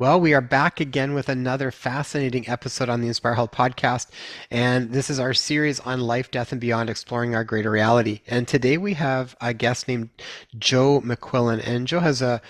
Well, we are back again with another fascinating episode on the Inspire Health podcast. And this is our series on life, death, and beyond, exploring our greater reality. And today we have a guest named Joe McQuillen. And Joe has a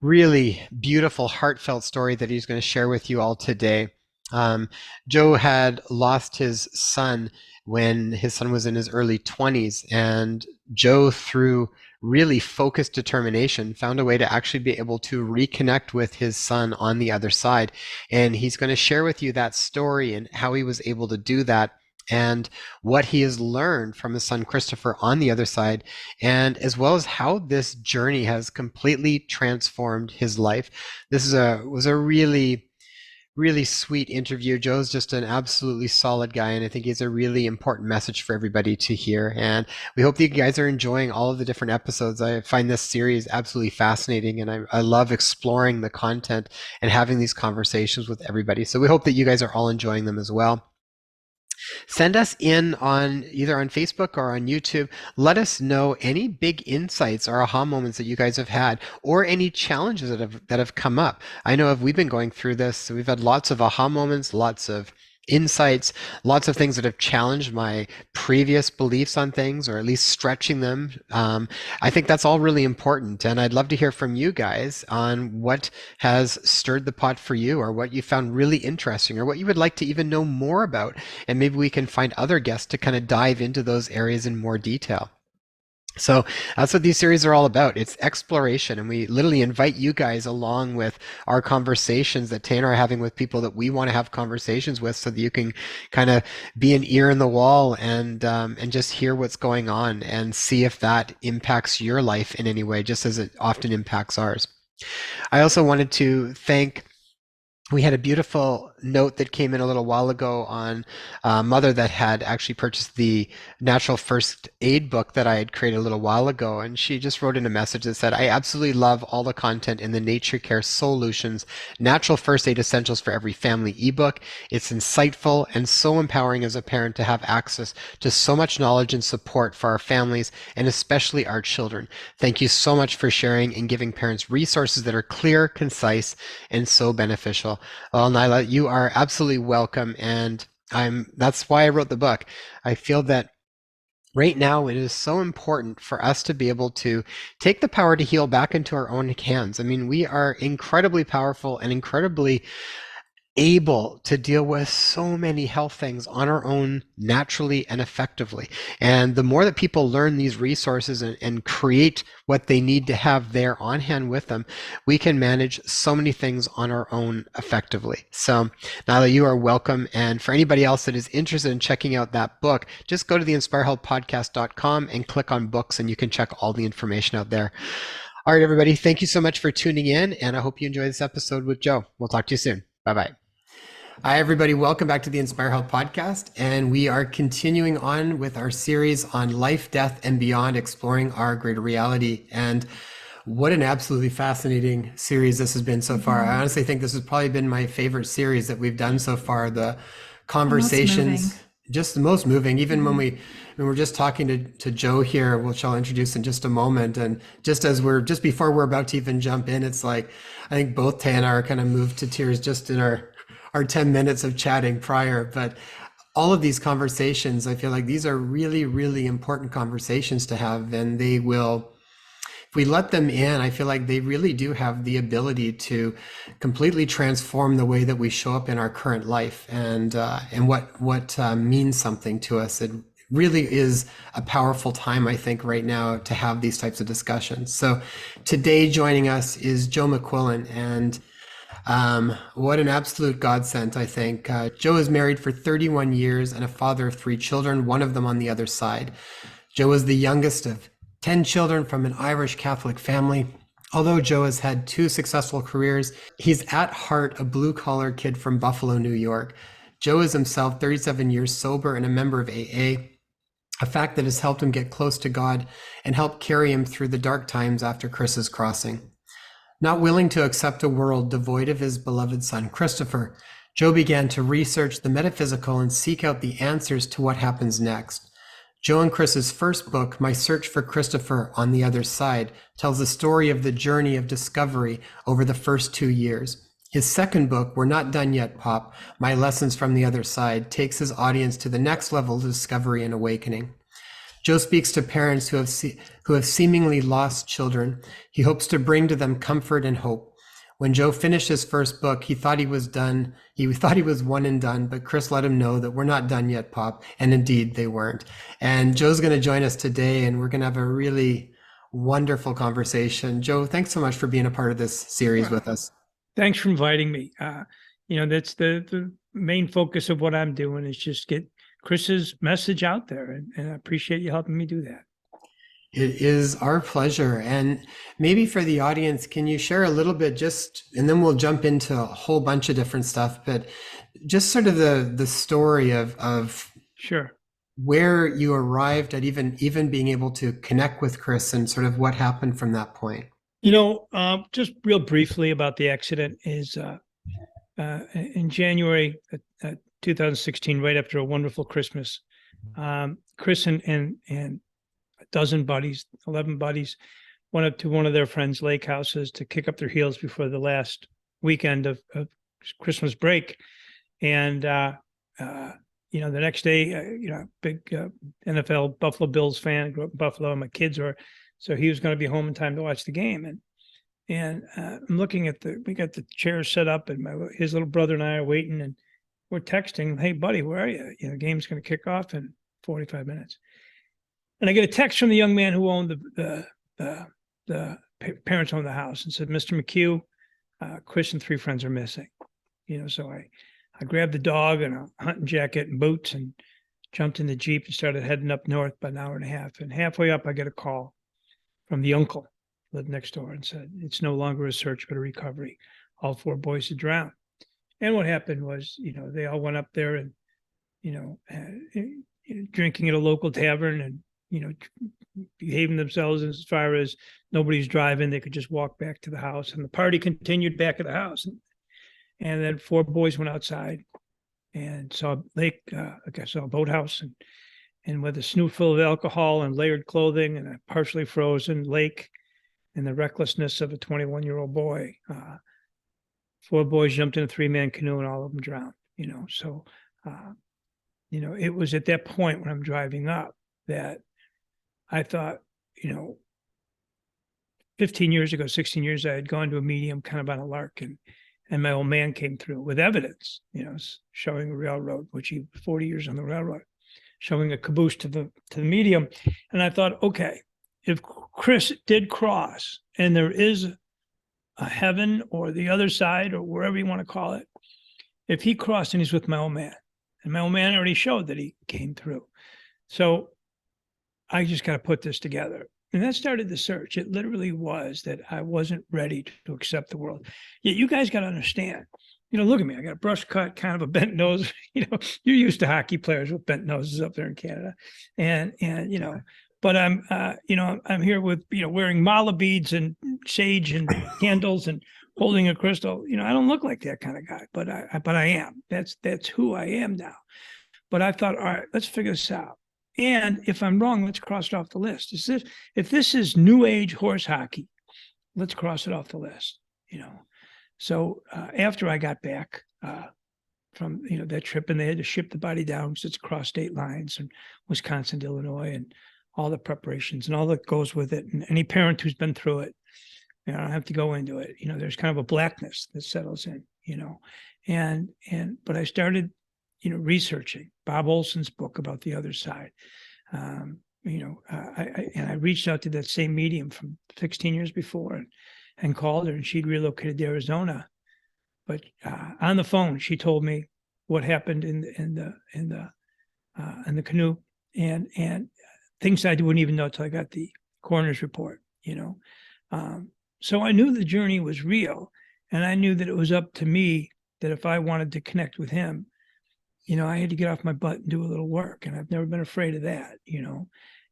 really beautiful, heartfelt story that he's going to share with you all today. Um, Joe had lost his son when his son was in his early 20s, and Joe, through really focused determination, found a way to actually be able to reconnect with his son on the other side. And he's going to share with you that story and how he was able to do that, and what he has learned from his son Christopher on the other side, and as well as how this journey has completely transformed his life. This is a was a really sweet interview. Joe's just an absolutely solid guy, and I think he has a really important message for everybody to hear. And we hope that you guys are enjoying all of the different episodes. I find this series absolutely fascinating, and I love exploring the content and having these conversations with everybody. So we hope that you guys are all enjoying them as well. Send us in on either on Facebook or on YouTube. Let us know any big insights or aha moments that you guys have had, or any challenges that have come up. I know if we've been going through this, we've had lots of aha moments, lots of insights, lots of things that have challenged my previous beliefs on things, or at least stretching them. I think that's all really important, and I'd love to hear from you guys on what has stirred the pot for you, or what you found really interesting, or what you would like to even know more about, and maybe we can find other guests to kind of dive into those areas in more detail. So that's what these series are all about. It's exploration, and we literally invite you guys along with our conversations that Tay and I are having with people that we want to have conversations with, so that you can kind of be an ear in the wall, and just hear what's going on and see if that impacts your life in any way, just as it often impacts ours. I also wanted to thank we had a beautiful note that came in a little while ago on a mother that had actually purchased the natural first aid book that I had created a little while ago. And she just wrote in a message that said, I absolutely love all the content in the Nature Care Solutions Natural First Aid Essentials for Every Family ebook. It's insightful and so empowering as a parent to have access to so much knowledge and support for our families, and especially our children. Thank you so much for sharing and giving parents resources that are clear, concise, and so beneficial. Well, Nyla, you are absolutely welcome, and that's why I wrote the book. I feel that right now it is so important for us to be able to take the power to heal back into our own hands. I mean, we are incredibly powerful and incredibly able to deal with so many health things on our own naturally and effectively. And the more that people learn these resources, and create what they need to have there on hand with them, we can manage so many things on our own effectively. So Nyla, you are welcome. And for anybody else that is interested in checking out that book, just go to the inspirehealthpodcast.com and click on books, and you can check all the information out there. All right, everybody, thank you so much for tuning in, and I hope you enjoy this episode with Joe. We'll talk to you soon. Bye bye. Hi, everybody. Welcome back to the Inspire Health podcast. And we are continuing on with our series on life, death, and beyond, exploring our greater reality. And what an absolutely fascinating series this has been so far. I honestly think this has probably been my favorite series that we've done so far. The conversations, just the most moving, even when we're just talking to Joe here, which I'll introduce in just a moment. And just before we're about to even jump in, it's like, I think both Tay and I are kind of moved to tears just in our 10 minutes of chatting prior. But all of these conversations, I feel like these are really, really important conversations to have. And they will, if we let them in, I feel like they really do have the ability to completely transform the way that we show up in our current life, and what means something to us. It really is a powerful time, I think, right now to have these types of discussions. So today joining us is Joe McQuillen, and what an absolute godsend, I think. Joe is married for 31 years and a father of 3 children, one of them on the other side. Joe is the youngest of 10 children from an Irish Catholic family. Although Joe has had 2 successful careers, he's at heart a blue-collar kid from Buffalo, New York. Joe is himself 37 years sober and a member of AA, a fact that has helped him get close to God and helped carry him through the dark times after Chris's crossing. Not willing to accept a world devoid of his beloved son, Christopher, Joe began to research the metaphysical and seek out the answers to what happens next. Joe and Chris's first book, My Search for Christopher on the Other Side, tells the story of the journey of discovery over the first 2 years. His second book, We're Not Done Yet, Pop, My Lessons from the Other Side, takes his audience to the next level of discovery and awakening. Joe speaks to parents who have seemingly lost children. He hopes to bring to them comfort and hope. When Joe finished his first book, he thought he was done. He thought he was one and done, but Chris let him know that we're not done yet, Pop. And indeed, they weren't. And Joe's going to join us today, and we're going to have a really wonderful conversation. Joe, thanks so much for being a part of this series with us. Thanks for inviting me. That's the main focus of what I'm doing is just get Chris's message out there. And I appreciate you helping me do that. It is our pleasure. And maybe for the audience, can you share a little bit and then we'll jump into a whole bunch of different stuff, but just sort of the story of Sure. where you arrived at even being able to connect with Chris and sort of what happened from that point. Just real briefly about the accident is in January 2016, right after a wonderful Christmas, Chris and a dozen buddies, 11 buddies, went up to one of their friends' lake houses to kick up their heels before the last weekend of Christmas break. And, the next day, big NFL Buffalo Bills fan, grew up in Buffalo, and my kids were, so he was going to be home in time to watch the game. And I'm looking at we got the chairs set up, and his little brother and I are waiting, and we're texting, "Hey, buddy, where are you? The game's going to kick off in 45 minutes." And I get a text from the young man who owned the parents owned the house and said, "Mr. McHugh, Chris and 3 friends are missing." So I grabbed the dog and a hunting jacket and boots and jumped in the Jeep and started heading up north about an hour and a half. And halfway up, I get a call from the uncle who lived next door and said, "It's no longer a search, but a recovery. All 4 boys had drowned." And what happened was, they all went up there and, drinking at a local tavern and, behaving themselves as far as nobody's driving. They could just walk back to the house, and the party continued back at the house. And then 4 boys went outside and saw a lake, saw a boathouse, and with a snoot full of alcohol and layered clothing and a partially frozen lake and the recklessness of a 21-year-old boy, 4 boys jumped in a 3-man canoe and all of them drowned. It was at that point when I'm driving up that I thought, 15 years ago, 16 years, I had gone to a medium kind of on a lark, and my old man came through with evidence, showing a railroad, which he 40 years on the railroad, showing a caboose to the medium. And I thought, okay, if Chris did cross and there is a heaven or the other side or wherever you want to call it, if he crossed and he's with my old man, and my old man already showed that he came through. So I just got to put this together. And that started the search. It literally was that I wasn't ready to accept the world. Yet you guys got to understand, look at me. I got a brush cut, kind of a bent nose. You're used to hockey players with bent noses up there in Canada. And but I'm here with, wearing mala beads and sage and candles and holding a crystal. I don't look like that kind of guy, but I am. That's who I am now. But I thought, all right, let's figure this out. And if I'm wrong, let's cross it off the list. If this is new age horse hockey, let's cross it off the list. So after I got back from that trip, and they had to ship the body down because it's across state lines and Wisconsin to Illinois, and all the preparations and all that goes with it. And any parent who's been through it, I don't have to go into it. There's kind of a blackness that settles in. But I started researching Bob Olson's book about the other side. I reached out to that same medium from 16 years before and called her, and she'd relocated to Arizona. But on the phone, she told me what happened in the canoe and things I wouldn't even know until I got the coroner's report. So I knew the journey was real, and I knew that it was up to me that if I wanted to connect with him, I had to get off my butt and do a little work, and I've never been afraid of that,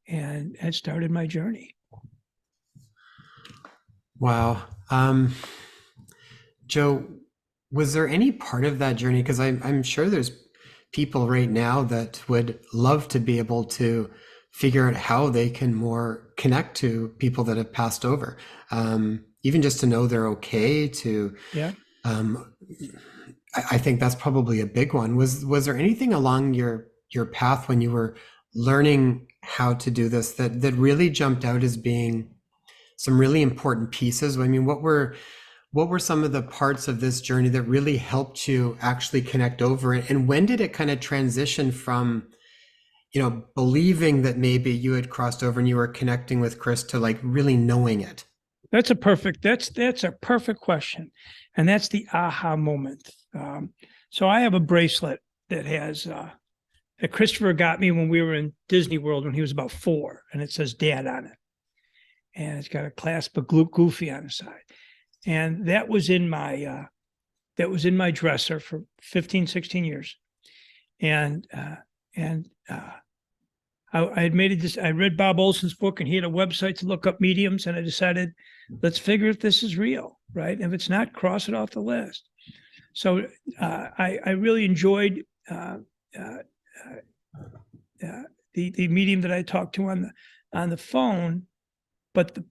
and it started my journey. Wow. Joe, was there any part of that journey? Because I'm sure there's people right now that would love to be able to figure out how they can more connect to people that have passed over. Even just to know they're okay, to Yeah. Um, I think that's probably a big one. Was there anything along your path when you were learning how to do this that really jumped out as being some really important pieces? I mean, what were some of the parts of this journey that really helped you actually connect over? And when did it kind of transition from, believing that maybe you had crossed over and you were connecting with Chris to like really knowing it? That's a perfect question, and that's the aha moment. So I have a bracelet that has that Christopher got me when we were in Disney World when he was about 4, and it says Dad on it, and it's got a clasp of Goofy on the side, and that was in my dresser for 15, 16 years, and I had made it. I read Bob Olson's book, and he had a website to look up mediums, and I decided, let's figure if this is real, right? If it's not, cross it off the list. So I really enjoyed the medium that I talked to on the phone, but the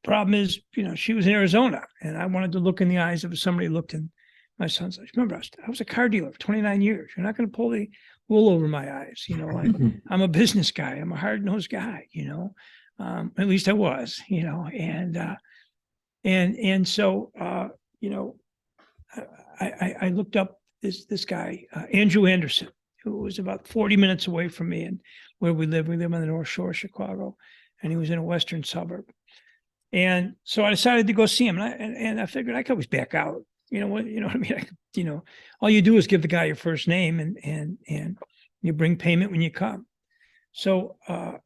problem is, she was in Arizona, and I wanted to look in the eyes of somebody who looked in my son's eyes. Remember, I was a car dealer for 29 years. You're not going to pull the wool over my eyes. I'm a business guy. I'm a hard-nosed guy. At least I was. And so I looked up this guy, Andrew Anderson, who was about 40 minutes away from me and where we live. We live on the North Shore of Chicago, and he was in a western suburb. And so I decided to go see him, and I figured I could always back out. You know what I mean? All you do is give the guy your first name, and you bring payment when you come. So I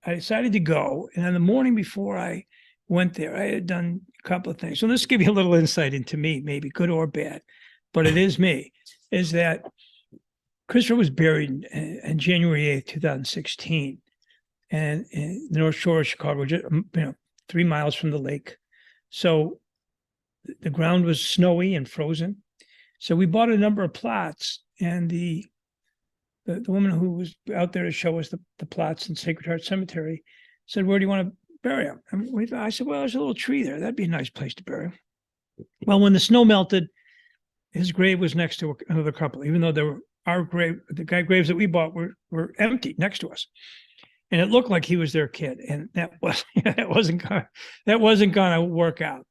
decided to go, and on the morning before I went there, I had done a couple of things. So let's give you a little insight into me, maybe good or bad, but it is me. Is that Christopher was buried in January 8th, 2016, and in the North Shore of Chicago, 3 miles from the lake. So the ground was snowy and frozen. So we bought a number of plots, and the woman who was out there to show us the plots in Sacred Heart Cemetery said, "Where do you want to bury him?" I said, "Well, there's a little tree there. That'd be a nice place to bury him." Well, when the snow melted, his grave was next to another couple, even though the graves that we bought were empty next to us. And it looked like he was their kid, and that wasn't gonna work out,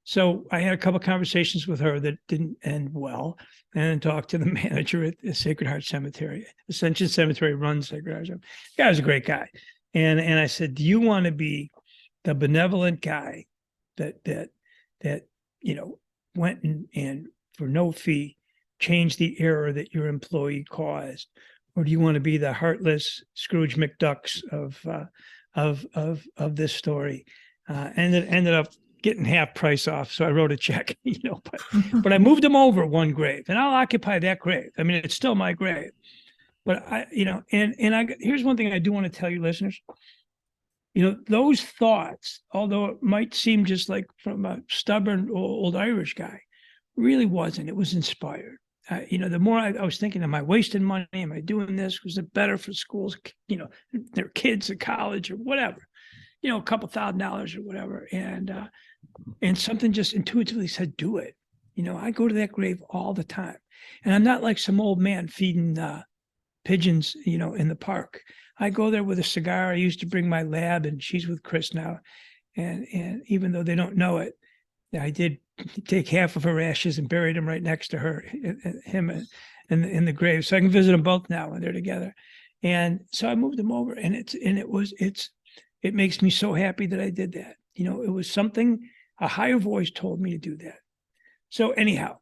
So I had a couple of conversations with her that didn't end well, and talked to the manager at the Sacred Heart Cemetery. Ascension Cemetery runs Sacred Heart Cemetery. The guy was a great guy, and I said, "Do you want to be the benevolent guy that went and for no fee changed the error that your employee caused? Or do you want to be the heartless Scrooge McDucks of this story?" And it ended up getting half price off. So I wrote a check, but I moved him over one grave, and I'll occupy that grave. I mean, it's still my grave. But here's one thing I do want to tell you, listeners. Those thoughts, although it might seem just like from a stubborn old Irish guy, really wasn't. It was inspired. The more I was thinking, am I wasting money? Am I doing this? Was it better for schools, their kids at college or whatever, a couple $1,000 or whatever. And something just intuitively said, do it. I go to that grave all the time, and I'm not like some old man feeding pigeons, in the park. I go there with a cigar. I used to bring my lab, and she's with Chris now. And even though they don't know it, I did take half of her ashes and buried him right next to him in the grave, so I can visit them both now when they're together. And so I moved them over, and it makes me so happy that I did that. It was something, a higher voice told me to do that. So anyhow,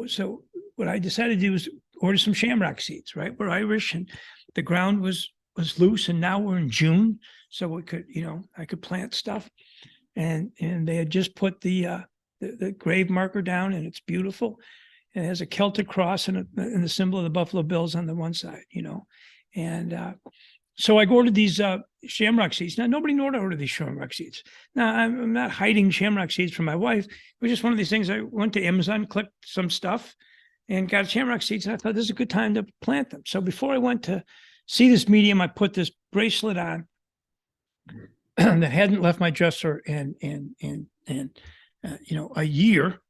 so what I decided to do was order some shamrock seeds. Right, we're Irish, and the ground was loose, and now we're in June, so we could, I could plant stuff. And they had just put the grave marker down, and it's beautiful. It has a Celtic cross and the symbol of the Buffalo Bills on the one side, And so I ordered these shamrock seeds. Now, nobody knew to order these shamrock seeds. Now, I'm not hiding shamrock seeds from my wife. It was just one of these things. I went to Amazon, clicked some stuff, and got shamrock seeds. And I thought this is a good time to plant them. So before I went to see this medium, I put this bracelet on that hadn't left my dresser, and a year,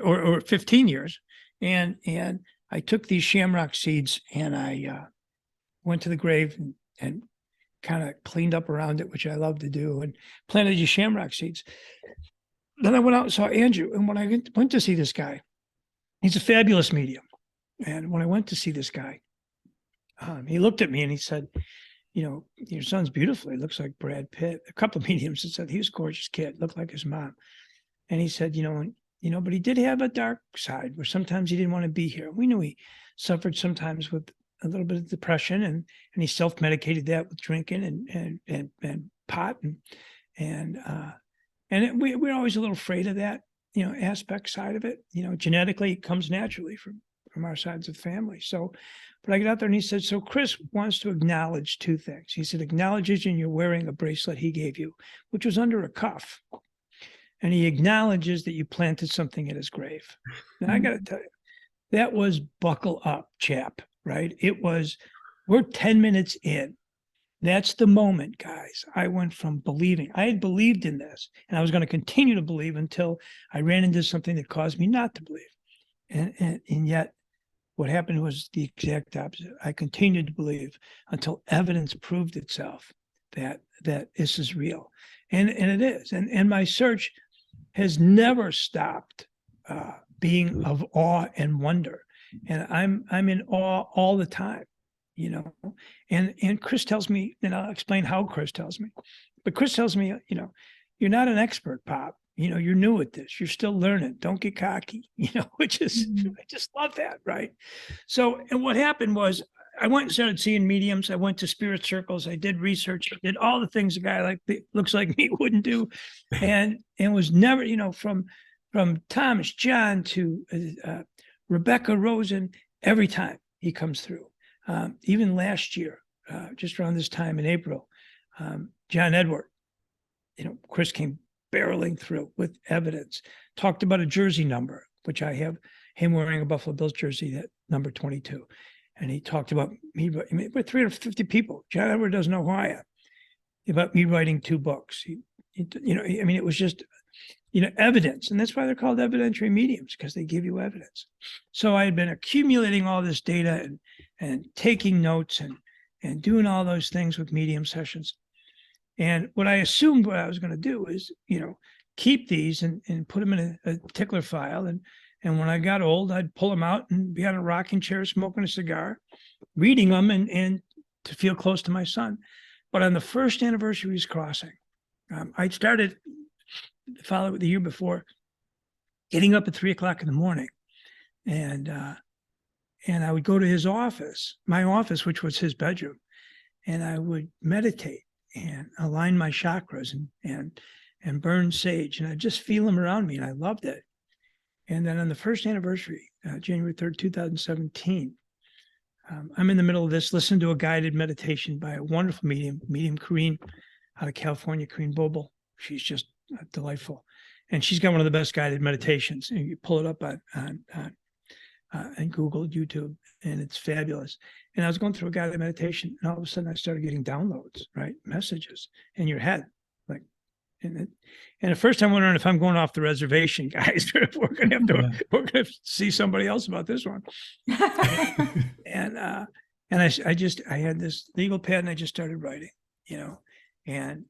or 15 years. And I took these shamrock seeds and I went to the grave and kind of cleaned up around it, which I love to do, and planted these shamrock seeds. Then I went out and saw Andrew. And when I went to see this guy, he's a fabulous medium. And when I went to see this guy, he looked at me and he said, your son's beautiful. He looks like Brad Pitt. A couple of mediums had said he was a gorgeous kid, looked like his mom. And he said, but he did have a dark side where sometimes he didn't want to be here. We knew he suffered sometimes with a little bit of depression, and he self-medicated that with drinking and pot, and we're always a little afraid of that, aspect side of it. Genetically it comes naturally from our sides of family. So, but I got out there and he said, so Chris wants to acknowledge two things. He said, acknowledges you're wearing a bracelet he gave you, which was under a cuff. And he acknowledges that you planted something at his grave. And I got to tell you, that was buckle up, chap, right? We're 10 minutes in. That's the moment, guys. I went from believing. I had believed in this, and I was going to continue to believe until I ran into something that caused me not to believe. And yet, what happened was the exact opposite. I continued to believe until evidence proved itself that this is real. And it is. And my search has never stopped being of awe and wonder. And I'm in awe all the time, and Chris tells me, and I'll explain how Chris tells me, but Chris tells me, you're not an expert, Pop. You're new at this. You're still learning. Don't get cocky, which is, I just love that. Right. So, and what happened was I went and started seeing mediums. I went to spirit circles. I did research. I did all the things a guy looks like me wouldn't do. And was never, from Thomas John to Rebecca Rosen, every time he comes through. Even last year, just around this time in April, John Edward, Chris came barreling through with evidence, talked about a jersey number, which I have him wearing a Buffalo Bills jersey, that number 22. And he talked about me, we're 350 people. John Edward doesn't know who I am. About me writing 2 books. It was just, evidence. And that's why they're called evidentiary mediums, because they give you evidence. So I had been accumulating all this data and taking notes and doing all those things with medium sessions. And what I assumed what I was going to do is, keep these and put them in a particular file. And when I got old, I'd pull them out and be on a rocking chair, smoking a cigar, reading them and to feel close to my son. But on the first anniversary of his crossing, I started the year before, getting up at 3:00 in the morning, and I would go to his office, my office, which was his bedroom, and I would meditate and align my chakras and burn sage, and I just feel them around me, and I loved it. And then on the first anniversary, January 3rd, 2017, I'm in the middle of this, listening to a guided meditation by a wonderful medium Corrine out of California, Corrine Boble. She's just delightful. And she's got one of the best guided meditations. And you pull it up on Google, YouTube, and it's fabulous. And I was going through a guided meditation, and all of a sudden I started getting downloads, right? Messages in your head. And at first I'm wondering if I'm going off the reservation, guys. we're gonna see somebody else about this one. and I had this legal pad, and I just started writing, and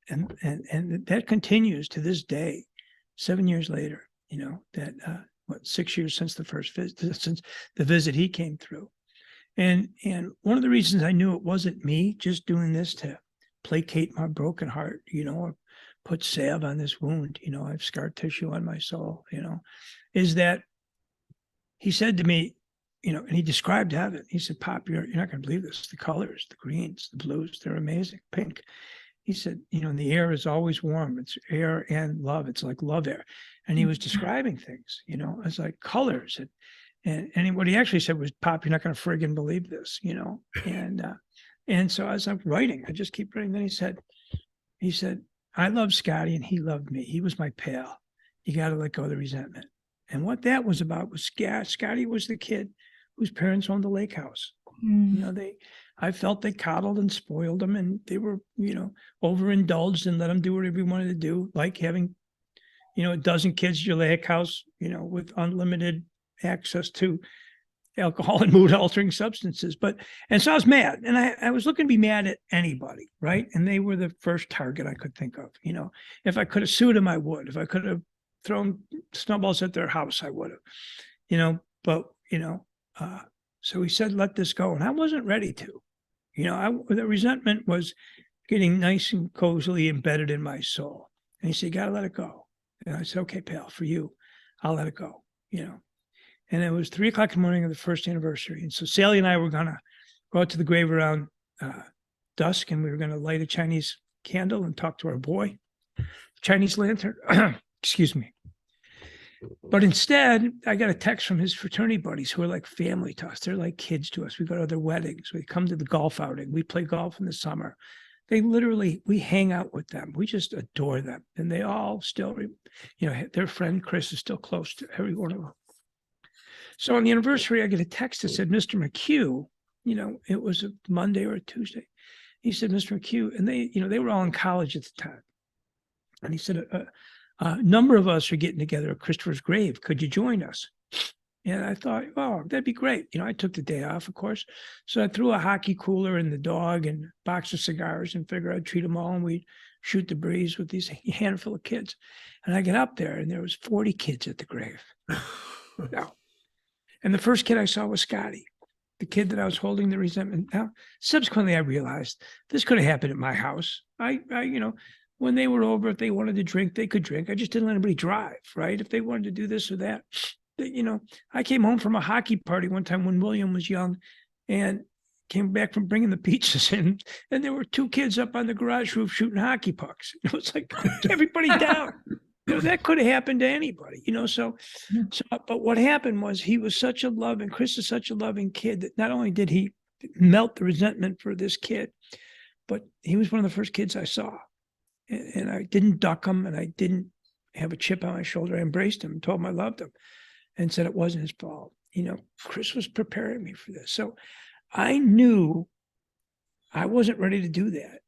that continues to this day, 7 years later. 6 years since the first visit, since the visit he came through, and one of the reasons I knew it wasn't me just doing this to placate my broken heart, or put salve on this wound, I have scar tissue on my soul, is that he said to me, and he described heaven. He said, Pop, you're not going to believe this. The colors, the greens, the blues, they're amazing. Pink. He said, the air is always warm. It's air and love. It's like love air. And he was describing things, as like colors. And what he actually said was, Pop, you're not going to friggin' believe this, And so as I'm writing, I just keep writing. Then he said, I love Scotty and he loved me. He was my pal. You got to let go of the resentment. And what that was about was Scotty was the kid whose parents owned the lake house. I felt they coddled and spoiled him, and they were, overindulged and let him do whatever he wanted to do, like having, a dozen kids at your lake house, with unlimited access to alcohol and mood altering substances. And so I was mad, and I was looking to be mad at anybody, right? And they were the first target I could think of. If I could have sued them, I would. If I could have thrown snowballs at their house, I would have, but, so he said, let this go. And I wasn't ready to, the resentment was getting nice and cozily embedded in my soul. And he said, you got to let it go. And I said, okay, pal, for you, I'll let it go, And it was 3:00 in the morning of the first anniversary. And so Sally and I were going to go out to the grave around dusk, and we were going to light a Chinese candle and talk to our boy, Chinese lantern. Excuse me. But instead, I got a text from his fraternity buddies who are like family to us. They're like kids to us. We go to their weddings. We come to the golf outing. We play golf in the summer. We hang out with them. We just adore them. And they all still, their friend Chris is still close to every one of them. So on the anniversary, I get a text that said, Mr. McHugh, it was a Monday or a Tuesday. He said, Mr. McHugh, and they were all in college at the time. And he said, a number of us are getting together at Christopher's grave. Could you join us? And I thought, oh, that'd be great. I took the day off, of course. So I threw a hockey cooler and the dog and a box of cigars and figured I'd treat them all, and we'd shoot the breeze with these handful of kids. And I get up there, and there was 40 kids at the grave. Now, and the first kid I saw was Scotty, the kid that I was holding the resentment. Now, subsequently, I realized this could have happened at my house. When they were over, if they wanted to drink, they could drink. I just didn't let anybody drive, right? If they wanted to do this or that. I came home from a hockey party one time when William was young, and came back from bringing the pizzas in, and there were 2 kids up on the garage roof shooting hockey pucks. It was like, everybody down. That could have happened to anybody, but what happened was he was such a loving, Chris is such a loving kid that not only did he melt the resentment for this kid, but he was one of the first kids I saw. And I didn't duck him, and I didn't have a chip on my shoulder. I embraced him and told him I loved him and said it wasn't his fault. Chris was preparing me for this. So I knew I wasn't ready to do that.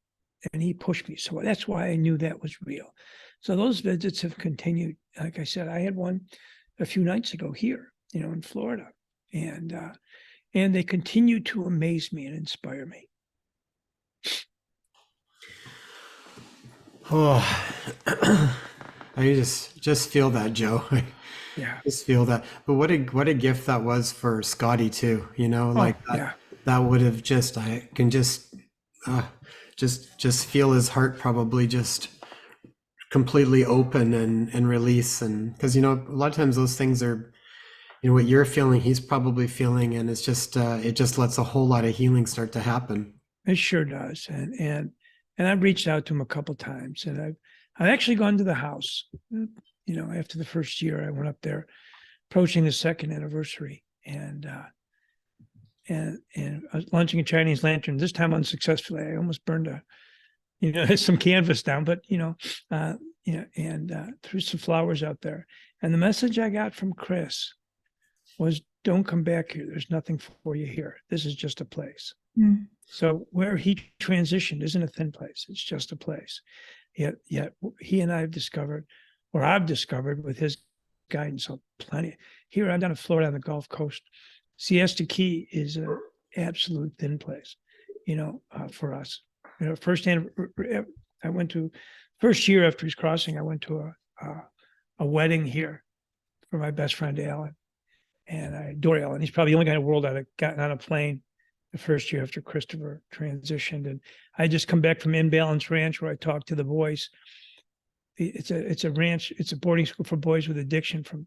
And he pushed me. So that's why I knew that was real. So those visits have continued. Like I said, I had one a few nights ago here, in Florida. And they continue to amaze me and inspire me. Oh, I just feel that, Joe. Yeah. Just feel that. But what a gift that was for Scotty too. Like that. Yeah. That would have I can just feel his heart probably just completely open and release. And because a lot of times those things are, what you're feeling, he's probably feeling, and it's just it just lets a whole lot of healing start to happen. It sure does. And I've reached out to him a couple of times, and I've actually gone to the house. After the first year, I went up there, approaching the second anniversary, and I was launching a Chinese lantern. This time unsuccessfully. I almost burned some canvas down, but threw some flowers out there. And the message I got from Chris was, "Don't come back here. There's nothing for you here. This is just a place." Mm. So where he transitioned isn't a thin place. It's just a place. Yet he and I have discovered, or I've discovered with his guidance, plenty. Here I'm down in Florida on the Gulf Coast. Siesta Key is an absolute thin place, for us. I went to first year after his crossing. I went to a wedding here for my best friend Alan, and I adore Alan. He's probably the only guy in the world that had gotten on a plane the first year after Christopher transitioned. And I just come back from Imbalance Ranch, where I talked to the boys. It's a ranch. It's a boarding school for boys with addiction from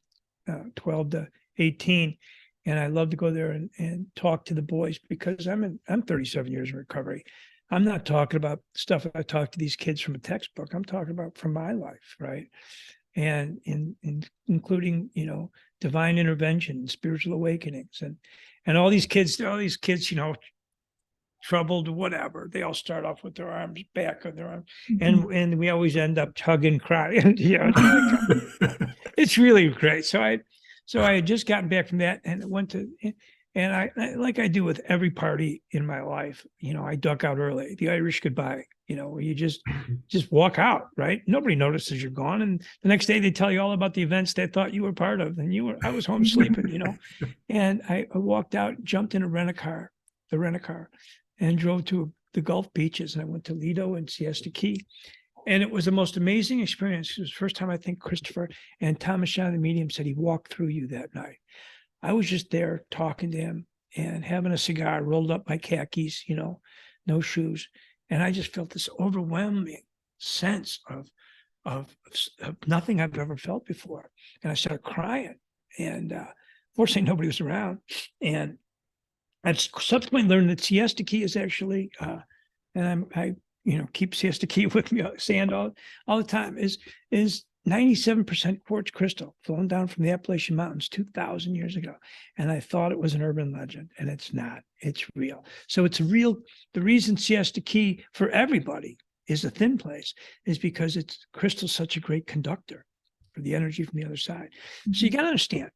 12 to 18. And I love to go there and talk to the boys, because I'm 37 years in recovery. I'm not talking about stuff I talk to these kids from a textbook. I'm talking about from my life, right? And including, divine intervention, spiritual awakenings, and all these kids, troubled, whatever. They all start off with their arms back on their arms, mm-hmm. and we always end up tugging, crying. It's really great. So I had just gotten back from that, and went to, and I like I do with every party in my life, I duck out early, the Irish goodbye, where you just walk out, right? Nobody notices you're gone. And the next day they tell you all about the events they thought you were part of. And I was home sleeping, and I walked out, jumped in the rent-a-car, and drove to the Gulf beaches. And I went to Lido and Siesta Key. And it was the most amazing experience. It was the first time I think Christopher and Thomas John, the medium, said he walked through you that night. I was just there talking to him and having a cigar, rolled up my khakis, no shoes. And I just felt this overwhelming sense of nothing I've ever felt before. And I started crying. And fortunately, nobody was around. And I subsequently learned that Siesta Key is actually, and I keep Siesta Key with me, sand all the time, is 97% quartz crystal flown down from the Appalachian Mountains 2,000 years ago. And I thought it was an urban legend, and it's not. It's real. So it's real. The reason Siesta Key for everybody is a thin place is because crystal's such a great conductor for the energy from the other side. Mm-hmm. So you got to understand,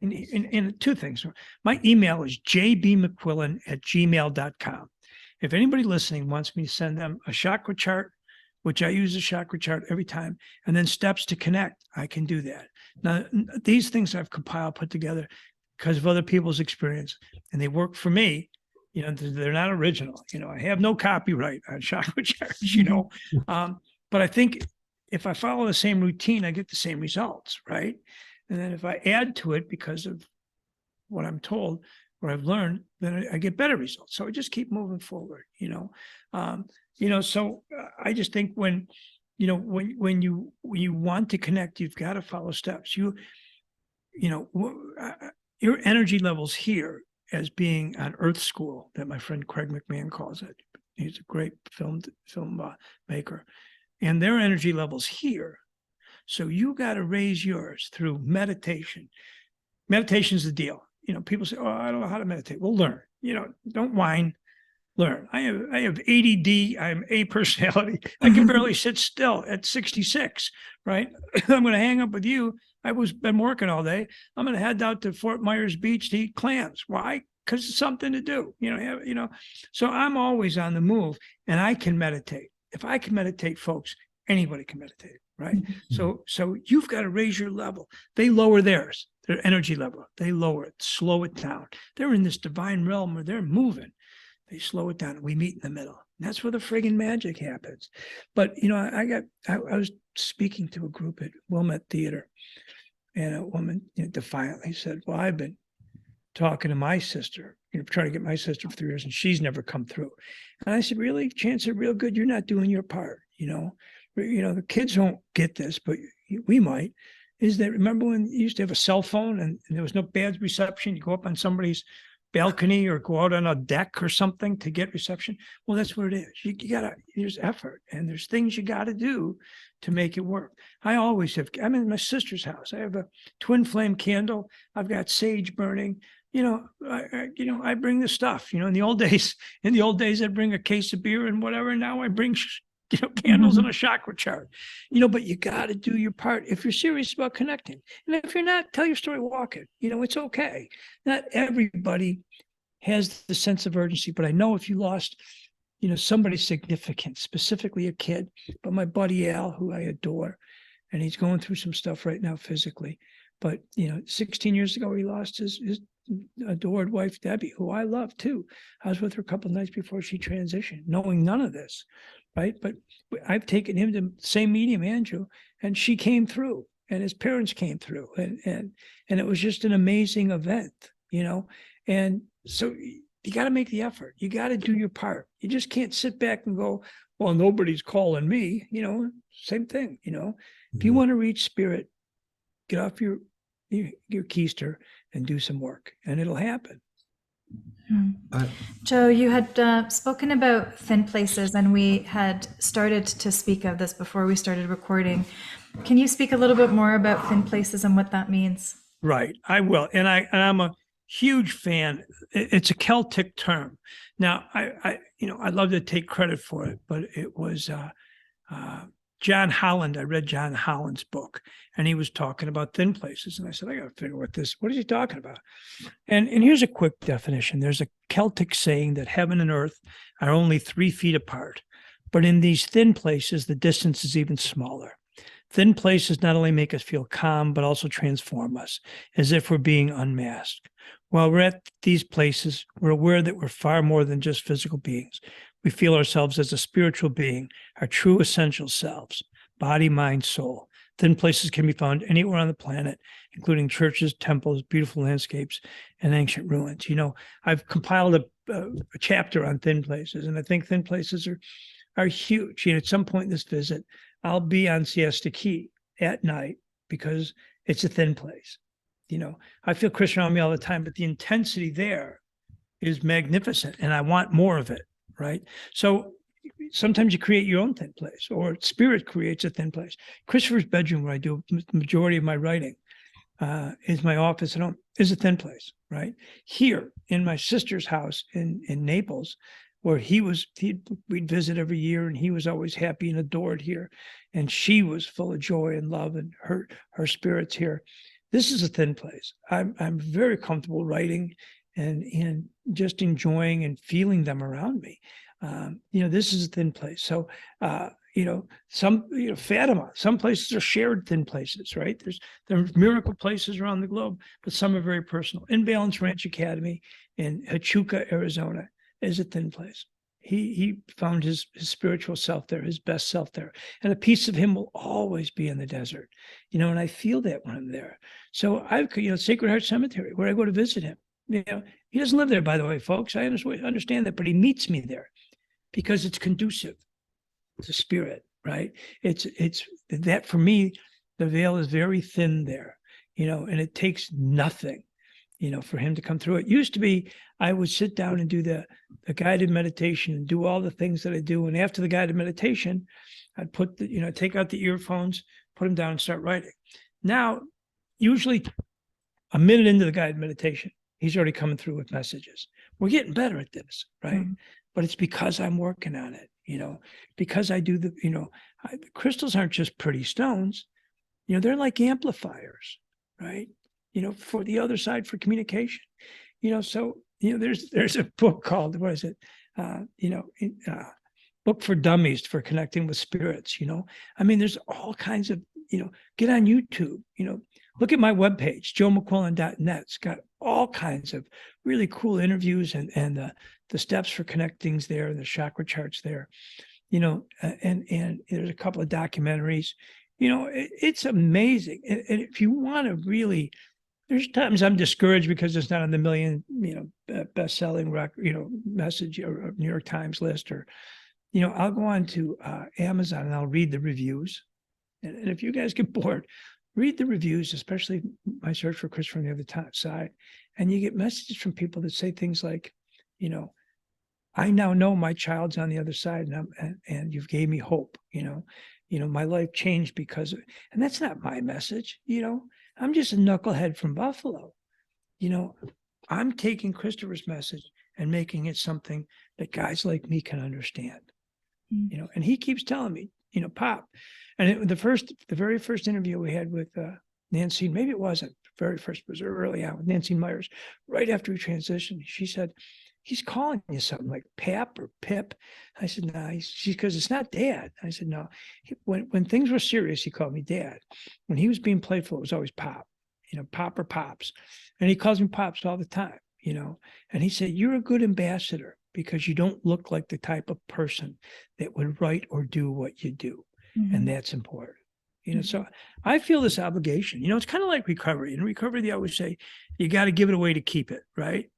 in two things. My email is jbmcquillen@gmail.com. If anybody listening wants me to send them a chakra chart, which I use a chakra chart every time, and then steps to connect, I can do that. Now, these things I've compiled, put together because of other people's experience, and they work for me. They're not original. I have no copyright on chakra charts, but I think if I follow the same routine, I get the same results, right? And then if I add to it because of what I'm told, what I've learned, then I get better results. So I just keep moving forward, So I just think when you want to connect, you've got to follow steps. Your energy levels here as being on Earth School, that my friend Craig McMahon calls it. He's a great film maker, and their energy levels here. So you got to raise yours through meditation. Meditation is the deal. People say, "Oh, I don't know how to meditate." Well, learn. Don't whine. Learn. I have ADD. I'm a personality. I can barely sit still at 66. Right? I'm going to hang up with you. Been working all day. I'm going to head out to Fort Myers Beach to eat clams. Why? Because it's something to do. So I'm always on the move, and I can meditate. If I can meditate, folks, anybody can meditate. Right? Mm-hmm. So you've got to raise your level. They lower theirs. Their energy level, they lower it, slow it down. They're in this divine realm where they're moving. They slow it down. We meet in the middle. And that's where the friggin' magic happens. But I was speaking to a group at Wilmette Theater, and a woman defiantly said, "Well, I've been talking to my sister, trying to get my sister for 3 years, and she's never come through." And I said, "Really? Chances are real good you're not doing your part. The kids won't get this, but we might." Is that, remember when you used to have a cell phone and there was no bad reception? You go up on somebody's balcony or go out on a deck or something to get reception. Well, that's what it is. You gotta, there's effort and there's things you got to do to make it work. I'm in my sister's house. I have a twin flame candle. I've got sage burning. I bring the stuff. In the old days, I'd bring a case of beer and whatever. Now I bring candles and a chakra chart, but you got to do your part if you're serious about connecting. And if you're not, tell your story, walk it. It's okay. Not everybody has the sense of urgency, but I know if you lost, somebody significant, specifically a kid, but my buddy Al, who I adore, and he's going through some stuff right now physically, but 16 years ago, he lost his adored wife, Debbie, who I love too. I was with her a couple of nights before she transitioned, knowing none of this. Right. But I've taken him to the same medium, Andrew, and she came through and his parents came through. And it was just an amazing event, And so you got to make the effort. You got to do your part. You just can't sit back and go, well, nobody's calling me, same thing, If you want to reach spirit, get off your keister and do some work and it'll happen. Joe, you had spoken about thin places, and we had started to speak of this before we started recording. Can you speak a little bit more about thin places and what that means? Right, I will. And I'm a huge fan. It's a Celtic term. Now, I'd love to take credit for it, but it was John Holland. I read John Holland's book, and he was talking about thin places. And I said, I got to figure what is he talking about? And here's a quick definition. There's a Celtic saying that heaven and earth are only 3 feet apart, But in these thin places, the distance is even smaller. Thin places not only make us feel calm, but also transform us, as if we're being unmasked. While we're at these places, we're aware that we're far more than just physical beings. We feel ourselves as a spiritual being, our true essential selves, body, mind, soul. Thin places can be found anywhere on the planet, including churches, temples, beautiful landscapes, and ancient ruins. I've compiled a chapter on thin places, and I think thin places are huge. At some point in this visit, I'll be on Siesta Key at night because it's a thin place. I feel Christian around me all the time, but the intensity there is magnificent, and I want more of it, right? So sometimes you create your own thin place, or spirit creates a thin place. Christopher's bedroom, where I do the majority of my writing, is my office at home, is a thin place, right? Here in my sister's house in Naples, where we'd visit every year, and he was always happy and adored here, and she was full of joy and love, and her spirits here. This is a thin place. I'm very comfortable writing and just enjoying and feeling them around me. This is a thin place. So, Fatima, some places are shared thin places, right? There's miracle places around the globe, but some are very personal. In Balance Ranch Academy in Huachuca, Arizona, is a thin place. He found his spiritual self there, his best self there. And a piece of him will always be in the desert, and I feel that when I'm there. So Sacred Heart Cemetery, where I go to visit him, he doesn't live there, by the way, folks. I understand that, but he meets me there because it's conducive to spirit, right? It's that for me, the veil is very thin there, and it takes nothing, for him to come through. It used to be I would sit down and do the guided meditation and do all the things that I do. And after the guided meditation, I'd take out the earphones, put them down and start writing. Now, usually a minute into the guided meditation, he's already coming through with messages. We're getting better at this, right? Mm-hmm. But it's because I'm working on it, because I do crystals aren't just pretty stones, they're like amplifiers, right? For the other side, for communication, so, there's a book called, what is it? Book for Dummies for Connecting with Spirits, there's all kinds of, get on YouTube, look at my webpage, joemcquillen.net. It's got all kinds of really cool interviews and the steps for connecting there, the chakra charts there, and there's a couple of documentaries, it's amazing. And if you want to really, there's times I'm discouraged because it's not on the million, best-selling message or New York Times list, or, I'll go on to Amazon and I'll read the reviews. And if you guys get bored, read the reviews, especially my search for Chris from the other side. And you get messages from people that say things like, I now know my child's on the other side, and you've gave me hope, my life changed because of it. And that's not my message, I'm just a knucklehead from Buffalo. I'm taking Christopher's message and making it something that guys like me can understand. And he keeps telling me, Pop. And the very first interview we had with Nancy, maybe it wasn't the very first, it was early on with Nancy Myers, right after we transitioned, she said, he's calling you something like Pap or Pip. I said, no, because it's not Dad. I said, no. When things were serious, he called me Dad. When he was being playful, it was always Pop, Pop or Pops. And he calls me Pops all the time, And he said, you're a good ambassador because you don't look like the type of person that would write or do what you do. Mm-hmm. And that's important. So I feel this obligation. It's kind of like recovery. In recovery, they always say, you got to give it away to keep it, right?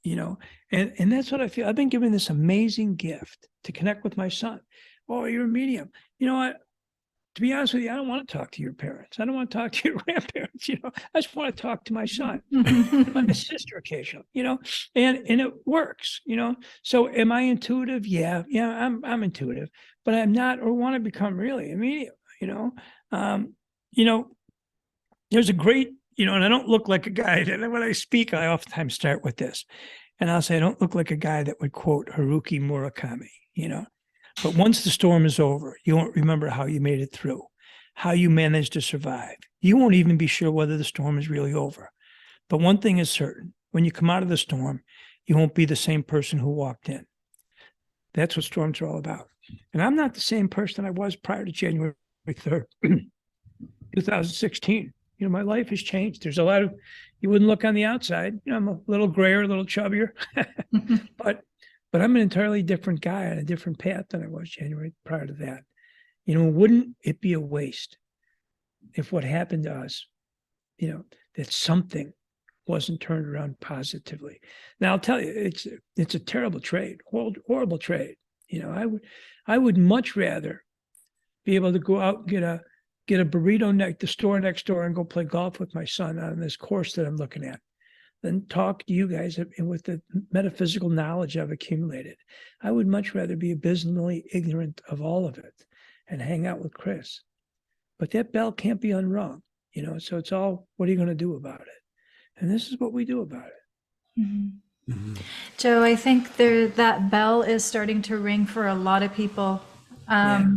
And that's what I feel. I've been given this amazing gift to connect with my son. Oh, you're a medium. To be honest with you, I don't want to talk to your parents. I don't want to talk to your grandparents. I just want to talk to my son, my sister occasionally, and it works, So am I intuitive? Yeah, I'm intuitive, but I'm not, or want to become really a medium, there's a great, and I don't look like a guy that when I speak, I oftentimes start with this, and I'll say, I don't look like a guy that would quote Haruki Murakami, But once the storm is over, you won't remember how you made it through, how you managed to survive. You won't even be sure whether the storm is really over. But one thing is certain, when you come out of the storm, you won't be the same person who walked in. That's what storms are all about. And I'm not the same person I was prior to January 3rd, 2016. My life has changed. There's a lot of, you wouldn't look on the outside. I'm a little grayer, a little chubbier, but I'm an entirely different guy on a different path than I was January prior to that. Wouldn't it be a waste if what happened to us, that something wasn't turned around positively? Now I'll tell you, it's a terrible trade, horrible trade. I would much rather be able to go out and get a burrito the store next door and go play golf with my son on this course that I'm looking at than talk to you guys and with the metaphysical knowledge I've accumulated. I would much rather be abysmally ignorant of all of it and hang out with Chris. But that bell can't be unrung, so it's all, what are you going to do about it? And this is what we do about it. Mm-hmm. Mm-hmm. Joe, I think that bell is starting to ring for a lot of people,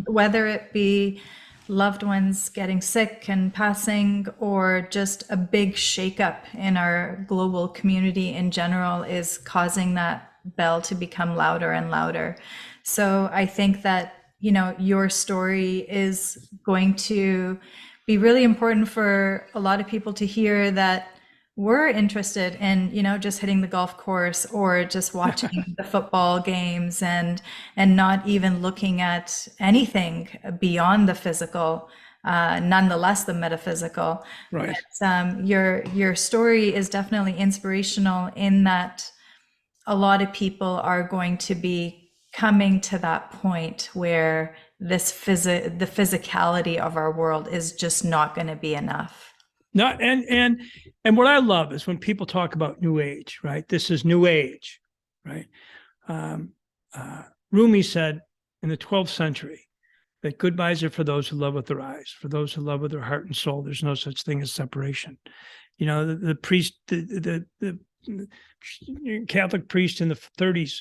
whether it be loved ones getting sick and passing, or just a big shakeup in our global community in general is causing that bell to become louder and louder. So I think that, your story is going to be really important for a lot of people to hear, that we're interested in, just hitting the golf course or just watching the football games and not even looking at anything beyond the physical, nonetheless the metaphysical. Right. But, your story is definitely inspirational in that a lot of people are going to be coming to that point where the physicality of our world is just not going to be enough. Not and what I love is when people talk about New Age, right? This is New Age, right? Rumi said in the 12th century that goodbyes are for those who love with their eyes, for those who love with their heart and soul. There's no such thing as separation. The priest, the Catholic priest in the 30s,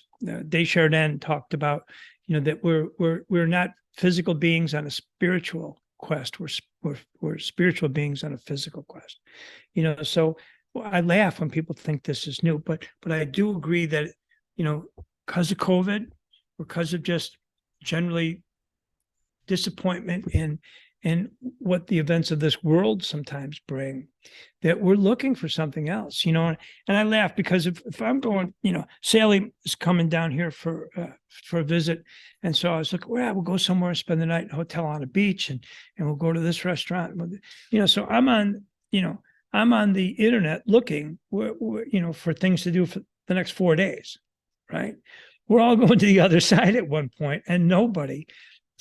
Desjardins, talked about, that we're not physical beings on a spiritual quest. We're spiritual beings on a physical quest. So I laugh when people think this is new, but I do agree that, because of COVID, or because of just generally disappointment in what the events of this world sometimes bring, that we're looking for something else, and I laugh because if I'm going, Sally is coming down here for a visit. And so I was like, well, we'll go somewhere and spend the night in a hotel on a beach and we'll go to this restaurant, so I'm on the internet looking, for things to do for the next 4 days, right? We're all going to the other side at one point, and nobody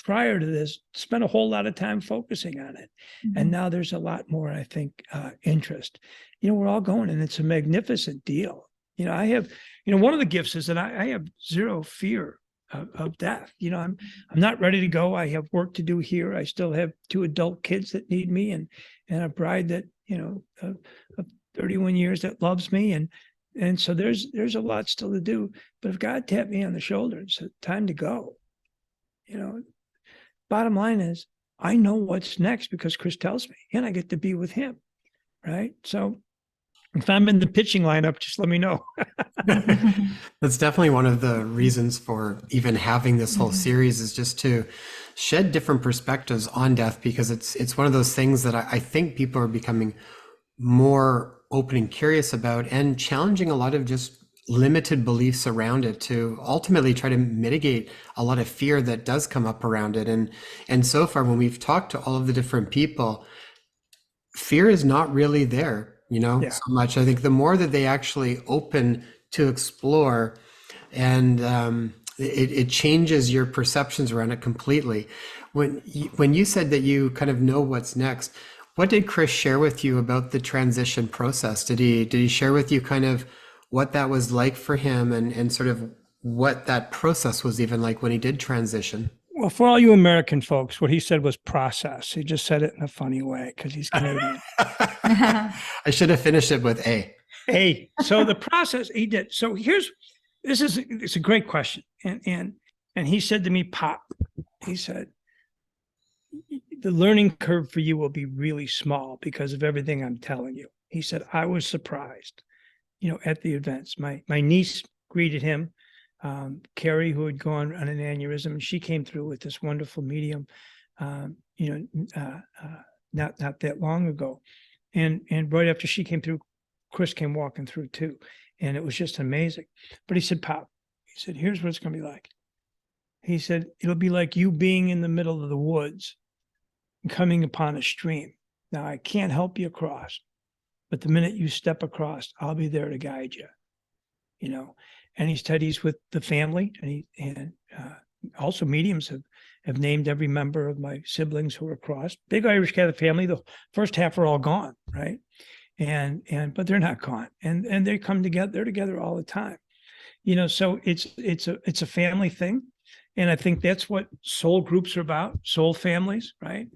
prior to this spent a whole lot of time focusing on it. Mm-hmm. And now there's a lot more, I think, interest. We're all going, and it's a magnificent deal. I have, one of the gifts is that I have zero fear of death. I'm not ready to go. I have work to do here. I still have 2 adult kids that need me, and a bride that, of 31 years that loves me. And so there's a lot still to do. But if God tapped me on the shoulder and said, time to go, bottom line is, I know what's next because Chris tells me, and I get to be with him, right? So if I'm in the pitching lineup, just let me know. That's definitely one of the reasons for even having this whole series, is just to shed different perspectives on death, because it's one of those things that I think people are becoming more open and curious about, and challenging a lot of just limited beliefs around it to ultimately try to mitigate a lot of fear that does come up around it. And so far, when we've talked to all of the different people, fear is not really there, so much. I think the more that they actually open to explore, and it changes your perceptions around it completely. When you said that you kind of know what's next, what did Chris share with you about the transition process? Did he share with you kind of what that was like for him, and sort of what that process was even like when he did transition? Well, for all you American folks, what he said was process. He just said it in a funny way because he's Canadian. I should have finished it with A. A. So the process he did. So it's a great question. And he said to me, Pop, he said, the learning curve for you will be really small because of everything I'm telling you. He said, I was surprised, at the events. My niece greeted him Carrie, who had gone on an aneurysm, and she came through with this wonderful medium, not that long ago. And right after she came through, Chris came walking through too. And it was just amazing. But he said, Pop, he said, here's what it's going to be like. He said, it'll be like you being in the middle of the woods and coming upon a stream. Now, I can't help you across, but the minute you step across, I'll be there to guide you, And he studies with the family, and also mediums have named every member of my siblings who are crossed. Big Irish Catholic family, the first half are all gone, right? But they're not gone, and they come together. They're together all the time, So it's a family thing, and I think that's what soul groups are about, soul families, right?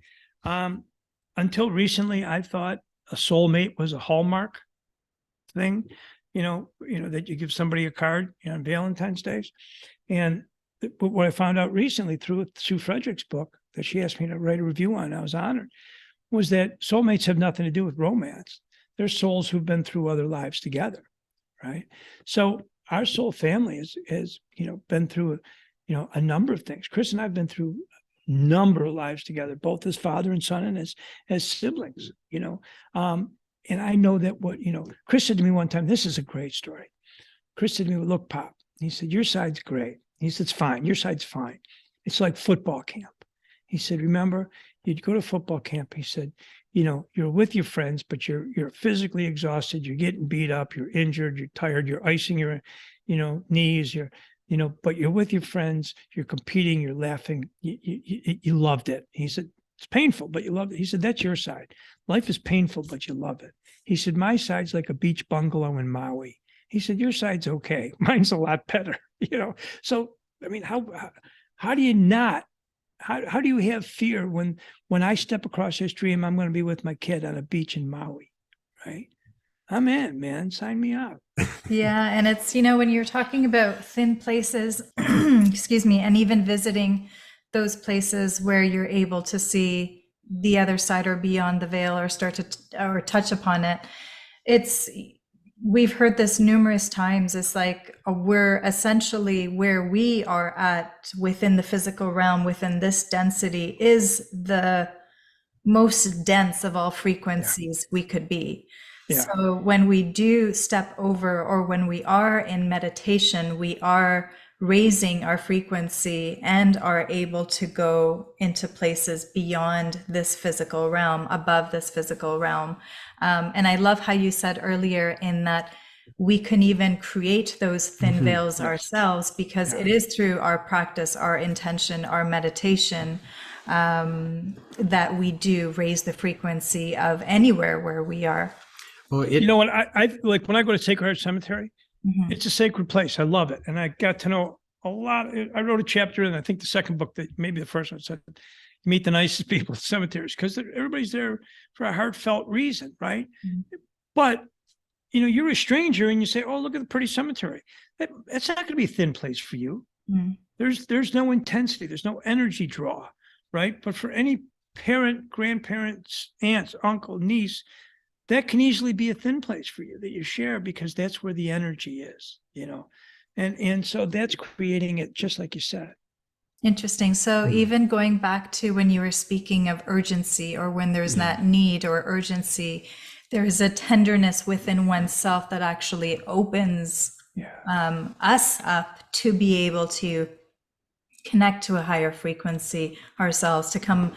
Until recently, I thought a soulmate was a Hallmark thing, that you give somebody a card on Valentine's Days, but what I found out recently through Sue Frederick's book that she asked me to write a review on, I was honored, was that soulmates have nothing to do with romance. They're souls who've been through other lives together, right? So our soul family has been through, a number of things. Chris and I have been through a number of lives together, both as father and son and as siblings, and I know that Chris said to me one time, this is a great story. Chris said to me, look, Pop, he said, your side's great. He said, it's fine. Your side's fine. It's like football camp. He said, remember, you'd go to football camp. He said, you're with your friends, but you're physically exhausted. You're getting beat up. You're injured. You're tired. You're icing your, knees. But you're with your friends. You're competing. You're laughing. You loved it. He said, it's painful, but you loved it. He said, that's your side. Life is painful, but you love it. He said, my side's like a beach bungalow in Maui. He said, your side's okay. Mine's a lot better, So, I mean, how do you not? How do you have fear when I step across this stream, I'm going to be with my kid on a beach in Maui, right? I'm in, man. Sign me up. Yeah, and it's, when you're talking about thin places, excuse me, and even visiting those places where you're able to see the other side or beyond the veil or start to or touch upon it, we've heard this numerous times. It's like we're essentially where we are at within the physical realm, within this density, is the most dense of all frequencies we could be. Yeah. So when we do step over, or when we are in meditation, we are raising our frequency and are able to go into places beyond this physical realm, above this physical realm. And I love how you said earlier in that we can even create those thin veils ourselves, because it is through our practice, our intention, our meditation, that we do raise the frequency of anywhere where we are. Well, what I like when I go to Sacred Heart Cemetery, it's a sacred place. I love it. And I got to know a lot. I wrote a chapter in, I think the second book, that maybe the first one, said, meet the nicest people at cemeteries, because everybody's there for a heartfelt reason, right? But, you're a stranger and you say, oh, look at the pretty cemetery. That's not going to be a thin place for you. There's no intensity. There's no energy draw, right? But for any parent, grandparents, aunts, uncle, niece, that can easily be a thin place for you that you share, because that's where the energy is, and so that's creating it, just like you said. Interesting. So even going back to when you were speaking of urgency, or when there's that need or urgency, there is a tenderness within oneself that actually opens us up to be able to connect to a higher frequency ourselves, to come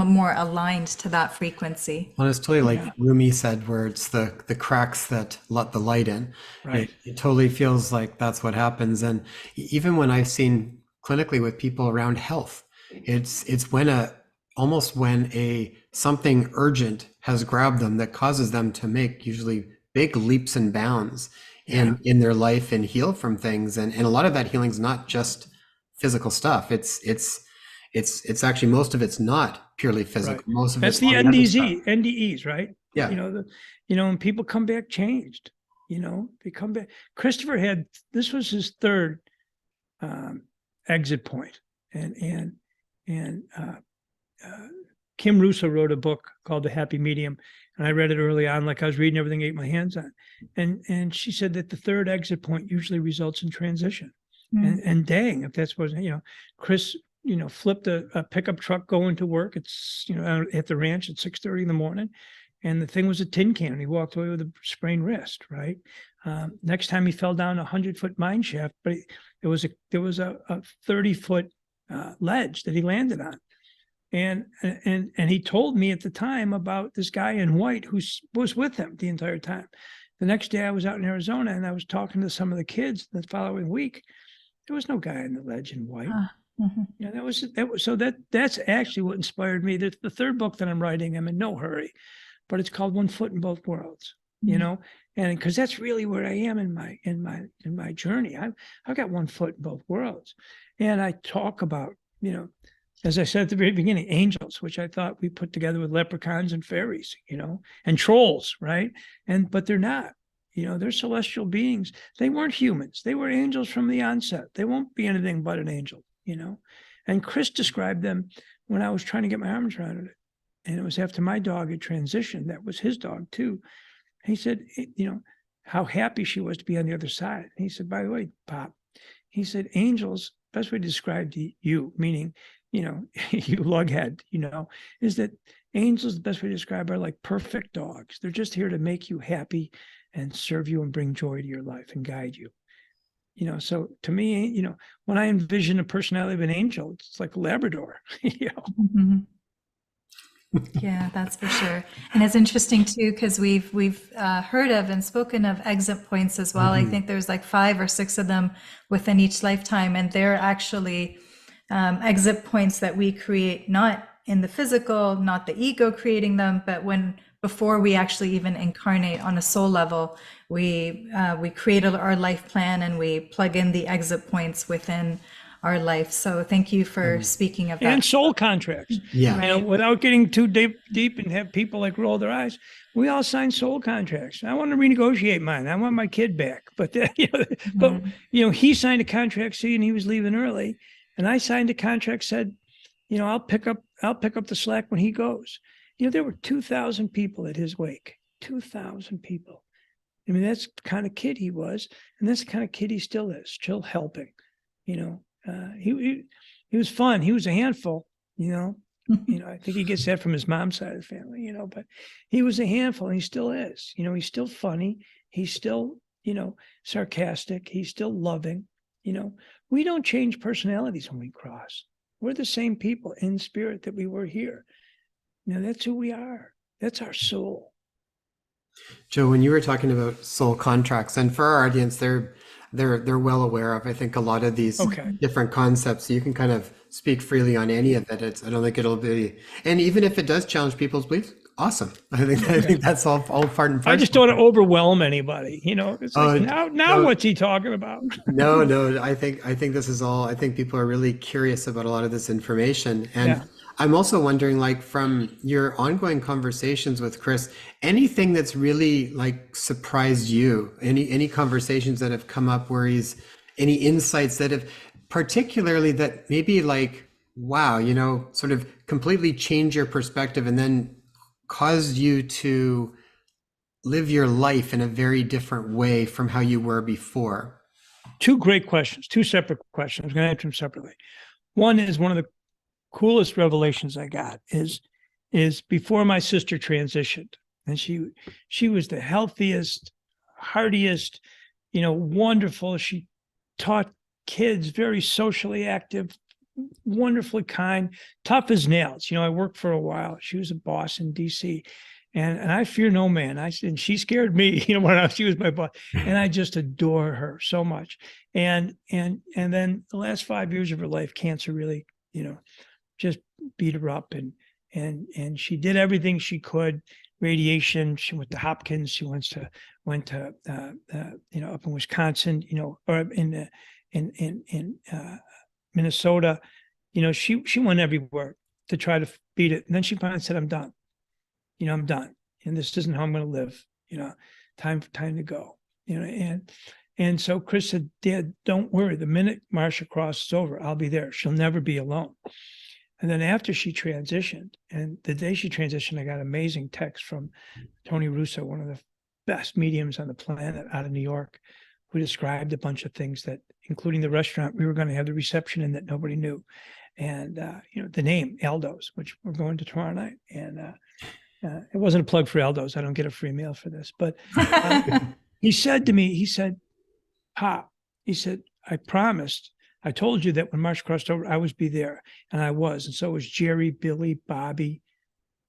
more aligned to that frequency. Well, it's totally like Rumi said, where it's the cracks that let the light in. Right. It totally feels like that's what happens. And even when I've seen clinically with people around health, it's when something urgent has grabbed them that causes them to make usually big leaps and bounds in their life and heal from things. And a lot of that healing is not just physical stuff. It's actually, most of it's not purely physical. Right. Most of that's it's the NDEs, right? Yeah. And people come back changed. They come back. Christopher this was his third Kim Russo wrote a book called The Happy Medium, and I read it early on, like I was reading everything I ate my hands on. And she said that the third exit point usually results in transition. And dang, if that's what, Chris, flipped a pickup truck going to work. It's, at the ranch at 6:30 in the morning. And the thing was a tin can. He walked away with a sprained wrist, right? Next time he fell down a 100-foot mine shaft, but there was a 30-foot ledge that he landed on. And he told me at the time about this guy in white who was with him the entire time. The next day I was out in Arizona and I was talking to some of the kids the following week. There was no guy on the ledge in white. Yeah, that's actually what inspired me. The third book that I'm writing, I'm in no hurry, but it's called One Foot in Both Worlds, and because that's really where I am in my journey. I've got one foot in both worlds. And I talk about, as I said at the very beginning, angels, which I thought we put together with leprechauns and fairies, and trolls, right? But they're not. They're celestial beings. They weren't humans. They were angels from the onset. They won't be anything but an angel, And Chris described them when I was trying to get my arms around it. And it was after my dog had transitioned. That was his dog too. He said, how happy she was to be on the other side. And he said, by the way, Pop, he said, angels, best way to describe you, meaning, you lughead, is that angels, the best way to describe are like perfect dogs. They're just here to make you happy and serve you and bring joy to your life and guide you. So to me, when I envision a personality of an angel, it's like a Labrador, Yeah, that's for sure. And it's interesting too, because we've heard of and spoken of exit points as well. I think there's like 5 or 6 of them within each lifetime, and they're actually exit points that we create, not in the physical, not the ego creating them, but before we actually even incarnate on a soul level, we create our life plan and we plug in the exit points within our life. So thank you for speaking of that. And soul contracts. Yeah. Right. Without getting too deep and have people like roll their eyes, we all sign soul contracts. I want to renegotiate mine. I want my kid back. But he signed a contract saying he was leaving early, and I signed a contract said, I'll pick up the slack when he goes. There were 2,000 people at his wake. 2,000 people. I mean, that's the kind of kid he was, and that's the kind of kid he still is, still helping. He was fun. He was a handful. I think he gets that from his mom's side of the family. But he was a handful, and he still is. He's still funny. He's still, sarcastic. He's still loving. We don't change personalities when we cross. We're the same people in spirit that we were here. That's who we are. That's our soul. Joe, when you were talking about soul contracts, and for our audience, they're well aware of, I think, a lot of these different concepts. So you can kind of speak freely on any of it. I don't think it'll be, and even if it does challenge people's beliefs, awesome. I think that's all part and parcel. I just don't want to overwhelm anybody. It's like, now what's he talking about? No. I think this is all. I think people are really curious about a lot of this information, and I'm also wondering, like, from your ongoing conversations with Chris, anything that's really like surprised you, any conversations that have come up where any insights that have particularly that maybe like, wow, sort of completely change your perspective and then caused you to live your life in a very different way from how you were before? 2 great questions, 2 separate questions. I'm going to answer them separately. One is one of the coolest revelations I got is before my sister transitioned, and she was the healthiest, heartiest, wonderful. She taught kids, very socially active, wonderfully kind, tough as nails. I worked for a while. She was a boss in DC, and I fear no man. And she scared me, when she was my boss, and I just adore her so much. And then the last 5 years of her life, cancer really, just beat her up, and she did everything she could. Radiation. She went to Hopkins. She went to up in Wisconsin, or in Minnesota. She went everywhere to try to beat it, and then she finally said, "I'm done. I'm done, and this isn't how I'm going to live. Time to go. And so Chris said, Dad, don't worry. The minute Marsha crosses over, I'll be there. She'll never be alone." And then after she transitioned, and the day she transitioned, I got amazing text from Tony Russo, one of the best mediums on the planet out of New York, who described a bunch of things that, including the restaurant we were going to have the reception in that nobody knew. And, the name Aldo's, which we're going to tomorrow night. And it wasn't a plug for Aldo's. I don't get a free meal for this. But he said to me, Pop, he said, I promised. I told you that when March crossed over, I was be there. And I was. And so was Jerry, Billy, Bobby,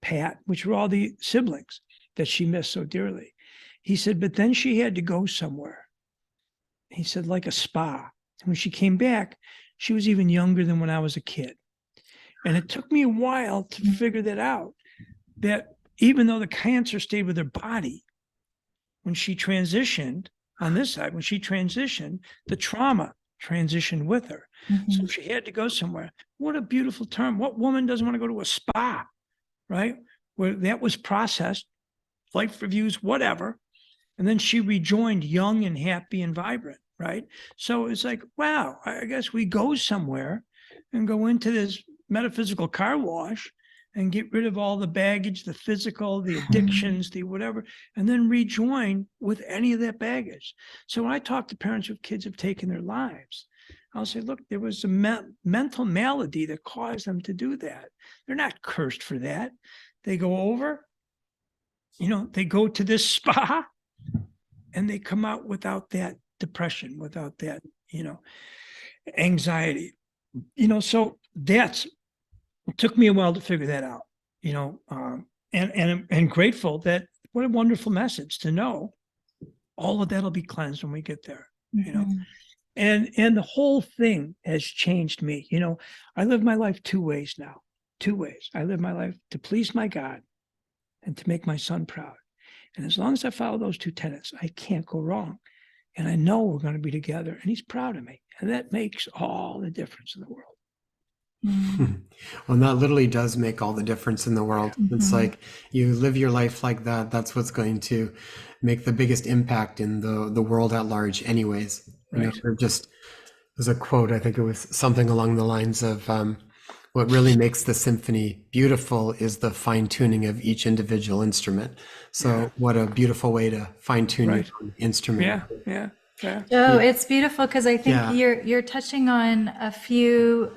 Pat, which were all the siblings that she missed so dearly. He said, but then she had to go somewhere. He said, like a spa. And when she came back, she was even younger than when I was a kid. And it took me a while to figure that out, that even though the cancer stayed with her body, when she transitioned on this side, when she transitioned, the trauma transitioned with her. So she had to go somewhere. What a beautiful term. What woman doesn't want to go to a spa, right? Where that was processed, life reviews, whatever. And then she rejoined young and happy and vibrant, right? So it's like, wow, I guess we go somewhere and go into this metaphysical car wash and get rid of all the baggage, the physical, the addictions, the whatever, and then rejoin with any of that baggage. So when I talk to parents of kids who've taken their lives, I'll say, look, there was a mental malady that caused them to do that. They're not cursed for that. They go over, they go to this spa and they come out without that depression, without that, anxiety. So it took me a while to figure that out, and I'm grateful that what a wonderful message to know all of that'll be cleansed when we get there, and the whole thing has changed me. I live my life two ways now, I live my life to please my God and to make my son proud. And as long as I follow those two tenets, I can't go wrong. And I know we're going to be together and he's proud of me. And that makes all the difference in the world. Well, that literally does make all the difference in the world. It's like you live your life like that. That's what's going to make the biggest impact in the world at large anyways. Right. There's a quote, I think it was something along the lines of, what really makes the symphony beautiful is the fine tuning of each individual instrument. So what a beautiful way to fine tune your own instrument. Yeah. Oh, it's beautiful because I think you're touching on a few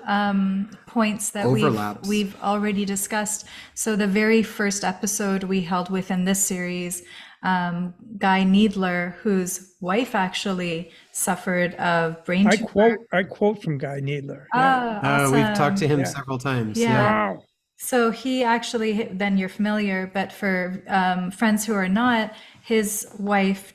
points that Overlaps. we've already discussed. So the very first episode we held within this series, Guy Needler, whose wife actually suffered of brain tumor. I quote from Guy Needler. Awesome. We've talked to him several times. Wow. So he actually, then you're familiar, but for friends who are not, his wife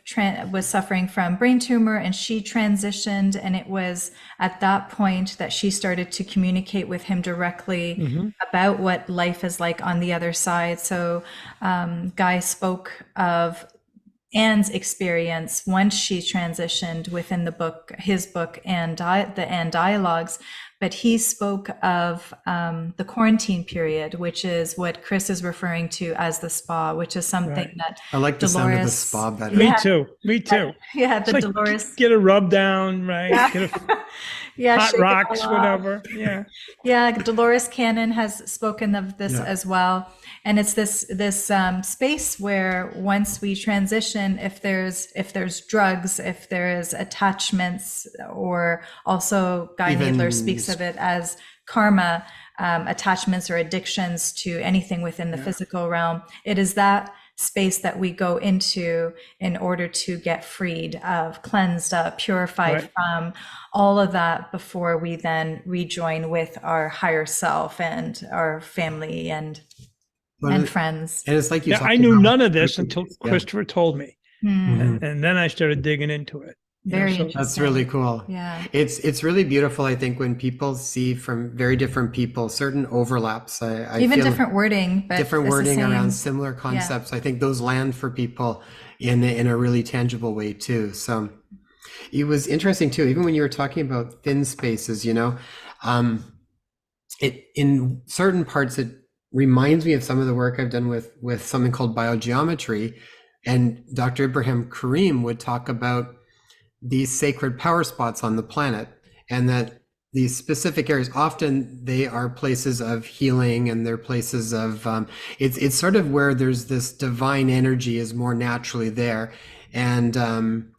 was suffering from brain tumor and she transitioned. And it was at that point that she started to communicate with him directly about what life is like on the other side. So Guy spoke of Anne's experience once she transitioned within the book, his book, and the Anne dialogues. But he spoke of the quarantine period, which is what Chris is referring to as the spa, which is something that I like the sound of the Dolores- spa better. Me too. Yeah, It's the like, Dolores. get a rub down, right? Get a hot Shake it rocks, all off. whatever. Yeah, Dolores Cannon has spoken of this as well. And it's this space where once we transition, if there's drugs, if there's attachments, or also Guy Even Needler speaks of it as karma, attachments or addictions to anything within the physical realm. It is that space that we go into in order to get freed of, cleansed up, purified from all of that before we then rejoin with our higher self and our family and friends. And it's like you I knew none of this until Christopher told me. Mm. And then I started digging into it. Very interesting. That's really cool. Yeah. It's really beautiful, I think, when people see from very different people certain overlaps. I Even feel different wording, but different it's the wording same. around similar concepts. I think those land for people in a really tangible way too. So it was interesting too, even when you were talking about thin spaces, it in certain parts it reminds me of some of the work I've done with something called biogeometry. And Dr. Ibrahim Karim would talk about these sacred power spots on the planet, and that these specific areas, often they are places of healing, and they're places of it's sort of where there's this divine energy is more naturally there. And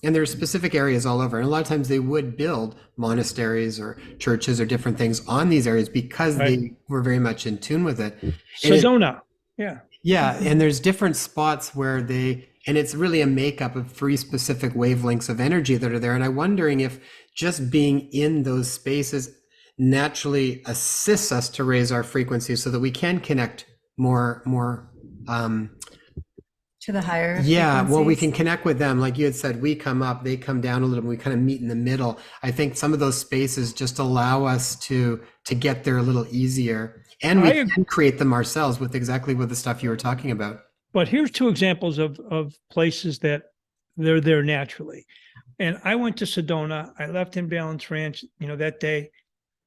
there's specific areas all over, and a lot of times they would build monasteries or churches or different things on these areas because Right. they were very much in tune with it. And it, Sedona. Yeah. yeah, and there's different spots where and it's really a makeup of three specific wavelengths of energy that are there. And I'm wondering if just being in those spaces naturally assists us to raise our frequency so that we can connect more. To the higher Yeah, well, we can frequencies. connect with them. Like you had said, we come up, they come down a little, and we kind of meet in the middle. I think some of those spaces just allow us to get there a little easier. And we I can create them ourselves with exactly with the stuff you were talking about. But here's two examples of places that they're there naturally. And I went to Sedona. I left in Balance Ranch, that day,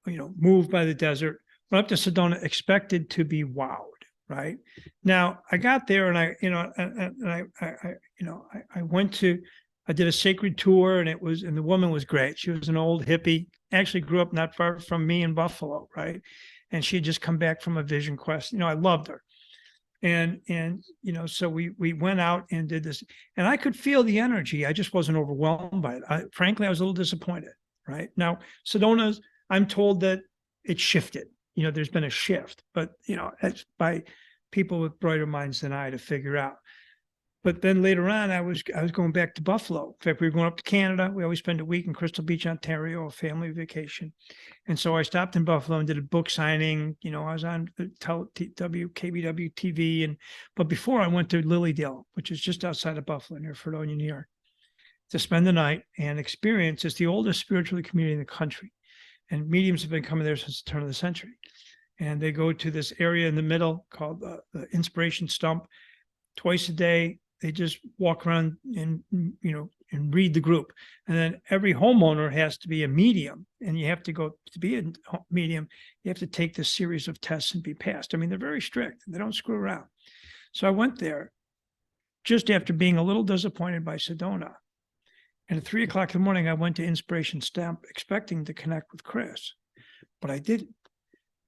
moved by the desert, went up to Sedona, expected to be wowed. Right now, I got there and I went to, I did a sacred tour, and the woman was great. She was an old hippie, actually grew up not far from me in Buffalo. Right. And she had just come back from a vision quest. I loved her. So we went out and did this, and I could feel the energy. I just wasn't overwhelmed by it. Frankly, I was a little disappointed. Right now, Sedona's, I'm told that it shifted. There's been a shift, but it's by people with brighter minds than I to figure out. But then later on, I was going back to Buffalo. In fact, we were going up to Canada. We always spend a week in Crystal Beach, Ontario, a family vacation. And so I stopped in Buffalo and did a book signing. I was on the KBW TV. But before, I went to Lilydale, which is just outside of Buffalo, near Fredonia, New York, to spend the night and experience. It's the oldest spiritual community in the country. And mediums have been coming there since the turn of the century. And they go to this area in the middle called the Inspiration Stump twice a day. They just walk around and read the group. And then every homeowner has to be a medium, and you have to go to be a medium. You have to take this series of tests and be passed. I mean, they're very strict. They don't screw around. So I went there just after being a little disappointed by Sedona. And at 3:00 in the morning, I went to Inspiration Stump expecting to connect with Chris, but I didn't.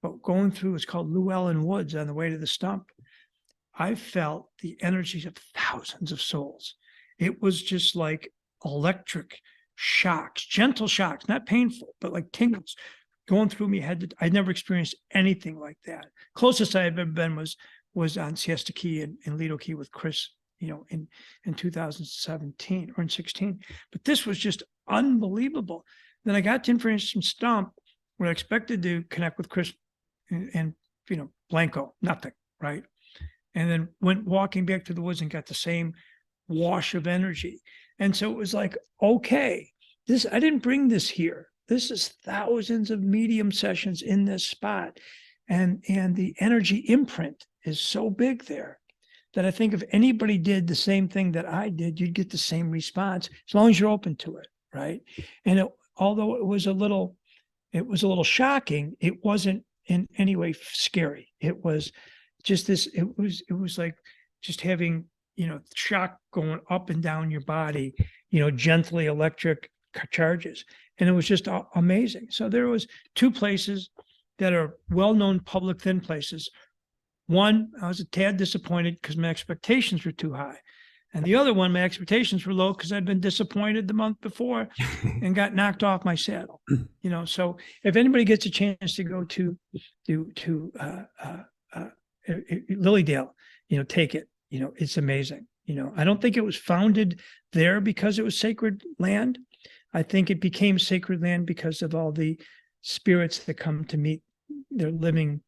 But going through, it's called Llewellyn Woods on the way to the stump, I felt the energies of thousands of souls. It was just like electric shocks, gentle shocks, not painful, but like tingles going through me. I'd never experienced anything like that. Closest I had ever been was on Siesta Key and Lido Key with Chris, in 2017 or in 16. But this was just unbelievable. Then I got to Information Stump where I expected to connect with Chris and Blanco, nothing, right? And then went walking back to the woods and got the same wash of energy. And so it was like, okay, I didn't bring this here. This is thousands of medium sessions in this spot. And the energy imprint is so big there that I think if anybody did the same thing that I did, you'd get the same response as long as you're open to it, right? And although it was a little shocking, it wasn't in any way scary. It was just this, it was like just having, shock going up and down your body, gently electric charges. And it was just amazing. So there was two places that are well-known public thin places. One, I was a tad disappointed because my expectations were too high. And the other one, my expectations were low because I'd been disappointed the month before and got knocked off my saddle. So if anybody gets a chance to go to Lilydale, take it. It's amazing. I don't think it was founded there because it was sacred land. I think it became sacred land because of all the spirits that come to meet their living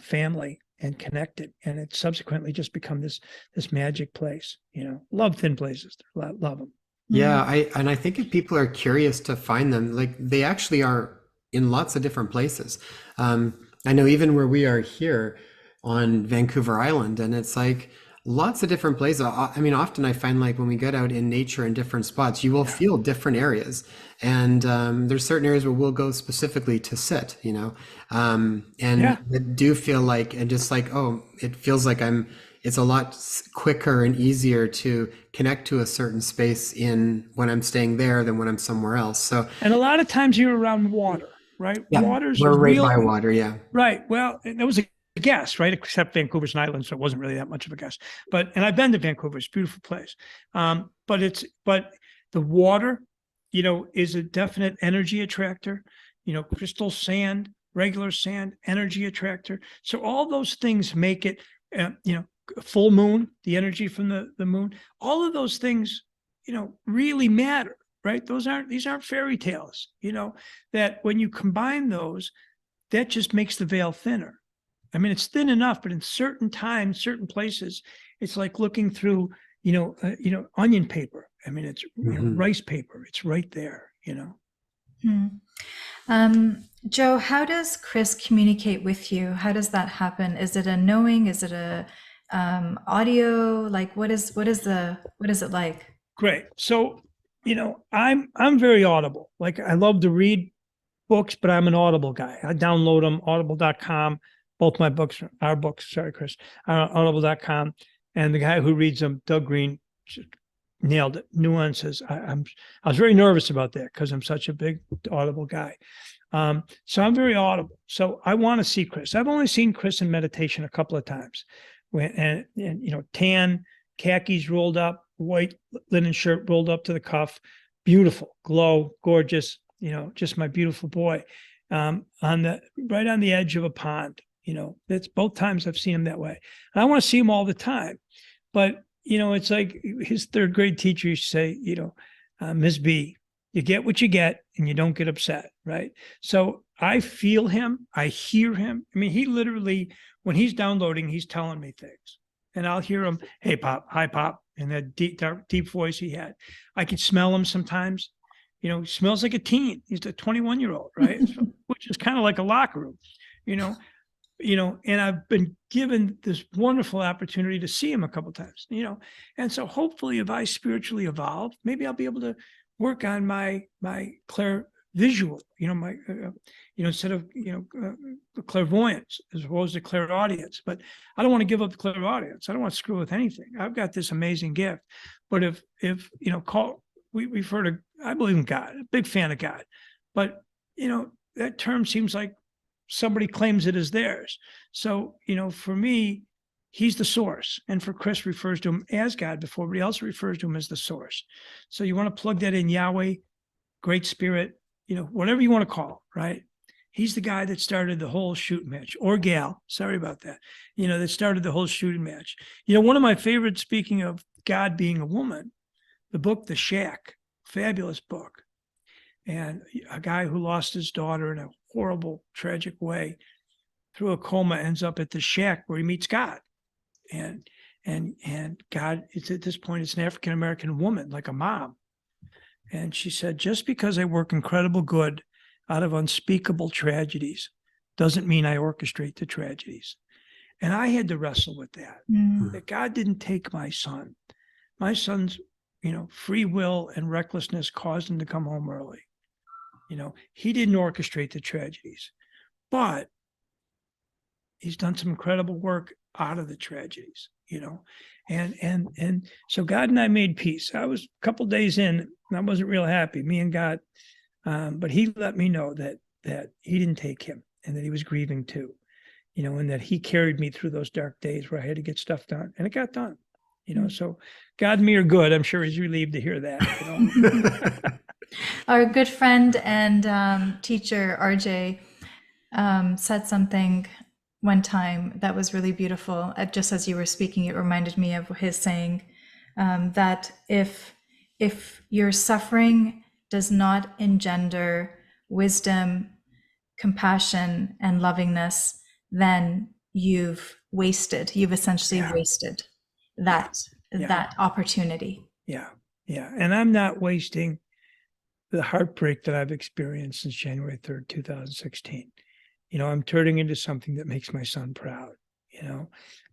family and connect it. And it subsequently just become this magic place. Love thin places. Love them. Yeah, I think if people are curious to find them, like they actually are in lots of different places. I know even where we are here on Vancouver Island, and it's like lots of different places. I mean, often I find like when we get out in nature in different spots, you will feel different areas. And there's certain areas where we'll go specifically to sit, and it do feel like, and just like, oh, it feels like it's a lot quicker and easier to connect to a certain space when I'm staying there than when I'm somewhere else. So, and a lot of times you're around water, right? Yeah, Water's a we're right real, by water. Yeah. right. Well, that was a guess, right? Except Vancouver's an island, so it wasn't really that much of a guess. And I've been to Vancouver; it's a beautiful place. But the water, is a definite energy attractor. Crystal sand, regular sand, energy attractor. So all those things make it, full moon, the energy from the moon. All of those things, really matter, right? These aren't fairy tales. That when you combine those, that just makes the veil thinner. I mean, it's thin enough, but in certain times, certain places, it's like looking through, onion paper. I mean, it's rice paper. It's right there. Hmm. Joe, how does Chris communicate with you? How does that happen? Is it a knowing? Is it a audio? Like, what is it like? Great. So, I'm very audible. Like, I love to read books, but I'm an Audible guy. I download them, audible.com. Both my books, our books, sorry, Chris, are on audible.com. And the guy who reads them, Doug Green, nailed it. Nuances. I was very nervous about that because I'm such a big Audible guy. So I'm very audible. So I want to see Chris. I've only seen Chris in meditation a couple of times. And tan, khakis rolled up, white linen shirt rolled up to the cuff, beautiful, glow, gorgeous, just my beautiful boy, right on the edge of a pond. That's both times I've seen him that way. And I want to see him all the time. But, it's like his third grade teacher used to say, Ms. B, you get what you get and you don't get upset, right? So I feel him. I hear him. I mean, he literally, when he's downloading, he's telling me things. And I'll hear him, hey, Pop, hi, Pop, in that deep voice he had. I could smell him sometimes. He smells like a teen. He's a 21-year-old, right? So, which is kind of like a locker room, and I've been given this wonderful opportunity to see him a couple of times, and so hopefully if I spiritually evolve, maybe I'll be able to work on my clair visual, my, instead of, clairvoyance as opposed to clairaudience. But I don't want to give up the clairaudience. I don't want to screw with anything. I've got this amazing gift. But if we've heard of, I believe in God, a big fan of God, but, that term seems like somebody claims it as theirs. So, for me, he's the source. And for Chris, refers to him as God before, but he also refers to him as the source. So you want to plug that in, Yahweh, Great Spirit, whatever you want to call it, right? He's the guy that started the whole shooting match, or gal, sorry about that, that started the whole shooting match. One of my favorites, speaking of God being a woman, the book, The Shack, fabulous book. And a guy who lost his daughter in a horrible, tragic way through a coma ends up at the shack where he meets God. And God, it's at this point, it's an African-American woman, like a mom. And she said, just because I work incredible good out of unspeakable tragedies doesn't mean I orchestrate the tragedies. And I had to wrestle with that, that God didn't take my son. My son's, free will and recklessness caused him to come home early. He didn't orchestrate the tragedies, but he's done some incredible work out of the tragedies, and so God and I made peace. I was a couple of days in, and I wasn't real happy, me and God, but he let me know that he didn't take him and that he was grieving too, and that he carried me through those dark days where I had to get stuff done, and it got done, so God and me are good. I'm sure he's relieved to hear that. Our good friend and teacher, RJ, said something one time that was really beautiful. Just as you were speaking, it reminded me of his saying that if your suffering does not engender wisdom, compassion, and lovingness, then you've essentially wasted that opportunity. Yeah. And I'm not wasting the heartbreak that I've experienced since January 3rd, 2016. I'm turning into something that makes my son proud,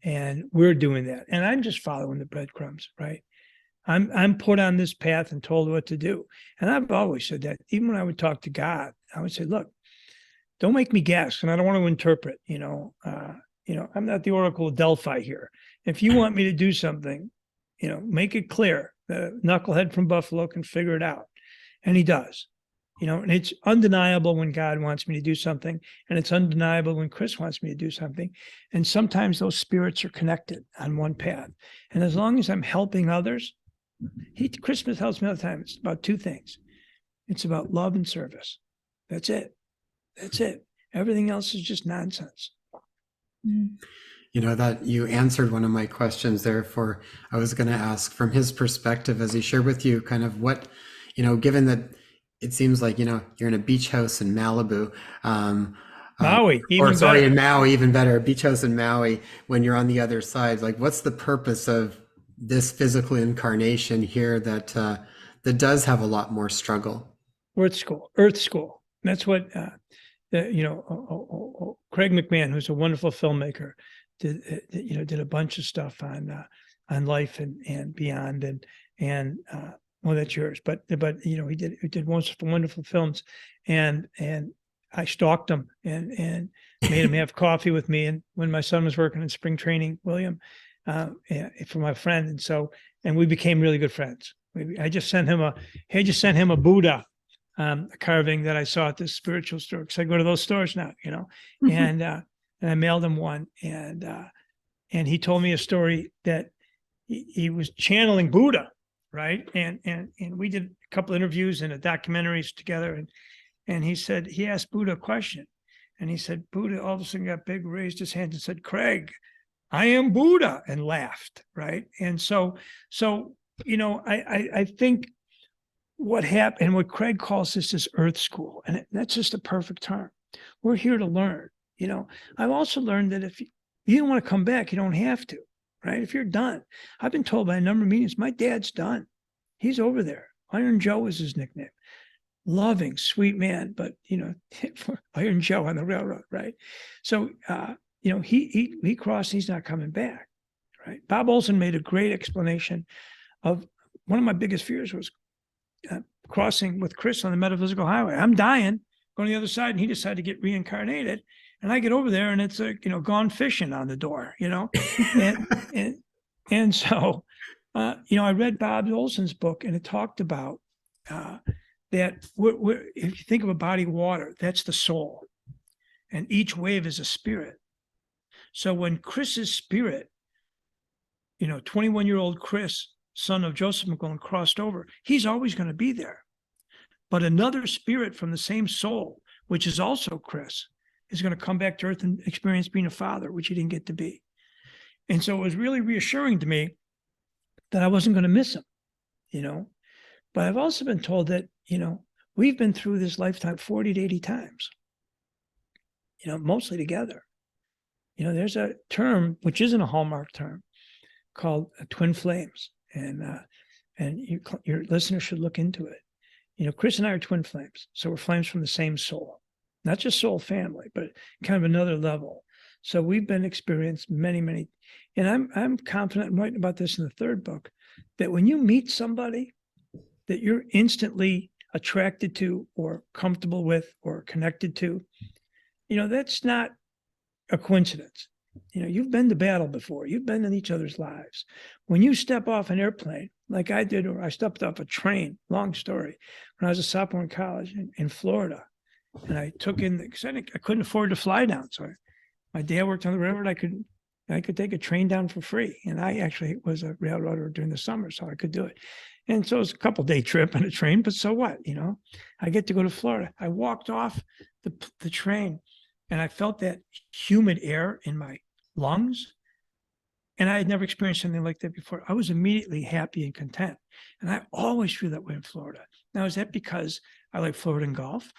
and we're doing that. And I'm just following the breadcrumbs, right? I'm put on this path and told what to do. And I've always said that. Even when I would talk to God, I would say, look, don't make me guess. And I don't want to interpret, I'm not the Oracle of Delphi here. If you want me to do something, make it clear. The knucklehead from Buffalo can figure it out. And he does. And it's undeniable when God wants me to do something, and it's undeniable when Chris wants me to do something. And sometimes those spirits are connected on one path. And as long as I'm helping others, Chris tells me all the time, it's about two things. It's about love and service. That's it. That's it. Everything else is just nonsense. That you answered one of my questions there. I was going to ask from his perspective, as he shared with you kind of what, given that it seems like, you're in a beach house in Malibu, Maui, even sorry, better. in Maui, even better, a beach house in Maui, when you're on the other side, like what's the purpose of this physical incarnation here that does have a lot more struggle? Earth School. That's what, Craig McMahon, who's a wonderful filmmaker, did a bunch of stuff on life and beyond, and well, that's yours, but he did wonderful films, and I stalked him and made him have coffee with me, and when my son was working in spring training, William, for my friend, and we became really good friends. I just sent him a Buddha carving that I saw at this spiritual store, because I go to those stores now, and I mailed him one, and he told me a story that he was channeling Buddha, right? And we did a couple of interviews and documentaries together, and he asked Buddha a question, and he said, Buddha all of a sudden got big, raised his hand and said, Craig, I am Buddha, and laughed, right? And so I think what happened, and what Craig calls this is Earth School, and that's just a perfect term. We're here to learn. I've also learned that if you don't want to come back, you don't have to, right? If you're done, I've been told by a number of meetings, my dad's done. He's over there. Iron Joe is his nickname. Loving, sweet man, but Iron Joe on the railroad, right? So he crossed. He's not coming back, right? Bob Olson made a great explanation of one of my biggest fears was crossing with Chris on the metaphysical highway. I'm dying, going to the other side, and he decided to get reincarnated. And I get over there, and it's gone fishing on the door, and so I read Bob Olson's book, and it talked about that if you think of a body of water, that's the soul, and each wave is a spirit. So when Chris's spirit, 21-year-old Chris, son of Joseph McQuillen, crossed over, he's always going to be there. But another spirit from the same soul, which is also Chris, is going to come back to earth and experience being a father, which he didn't get to be. And so it was really reassuring to me that I wasn't going to miss him, But I've also been told that, we've been through this lifetime 40 to 80 times, mostly together. There's a term, which isn't a Hallmark term, called twin flames. And your listeners should look into it. Chris and I are twin flames. So we're flames from the same soul, not just soul family, but kind of another level. So we've been experienced many, and I'm confident, I'm writing about this in the third book, that when you meet somebody that you're instantly attracted to or comfortable with or connected to, that's not a coincidence. You've been to battle before. You've been in each other's lives. When you step off an airplane, like I did, or I stepped off a train, long story, when I was a sophomore in college in Florida, and I took in, because I couldn't afford to fly down. So my dad worked on the railroad. I could take a train down for free. And I actually was a railroader during the summer, so I could do it. And so it was a couple-day trip on a train, but so what, I get to go to Florida. I walked off the train, and I felt that humid air in my lungs. And I had never experienced something like that before. I was immediately happy and content. And I always feel that way in Florida. Now, is that because I like Florida and golf?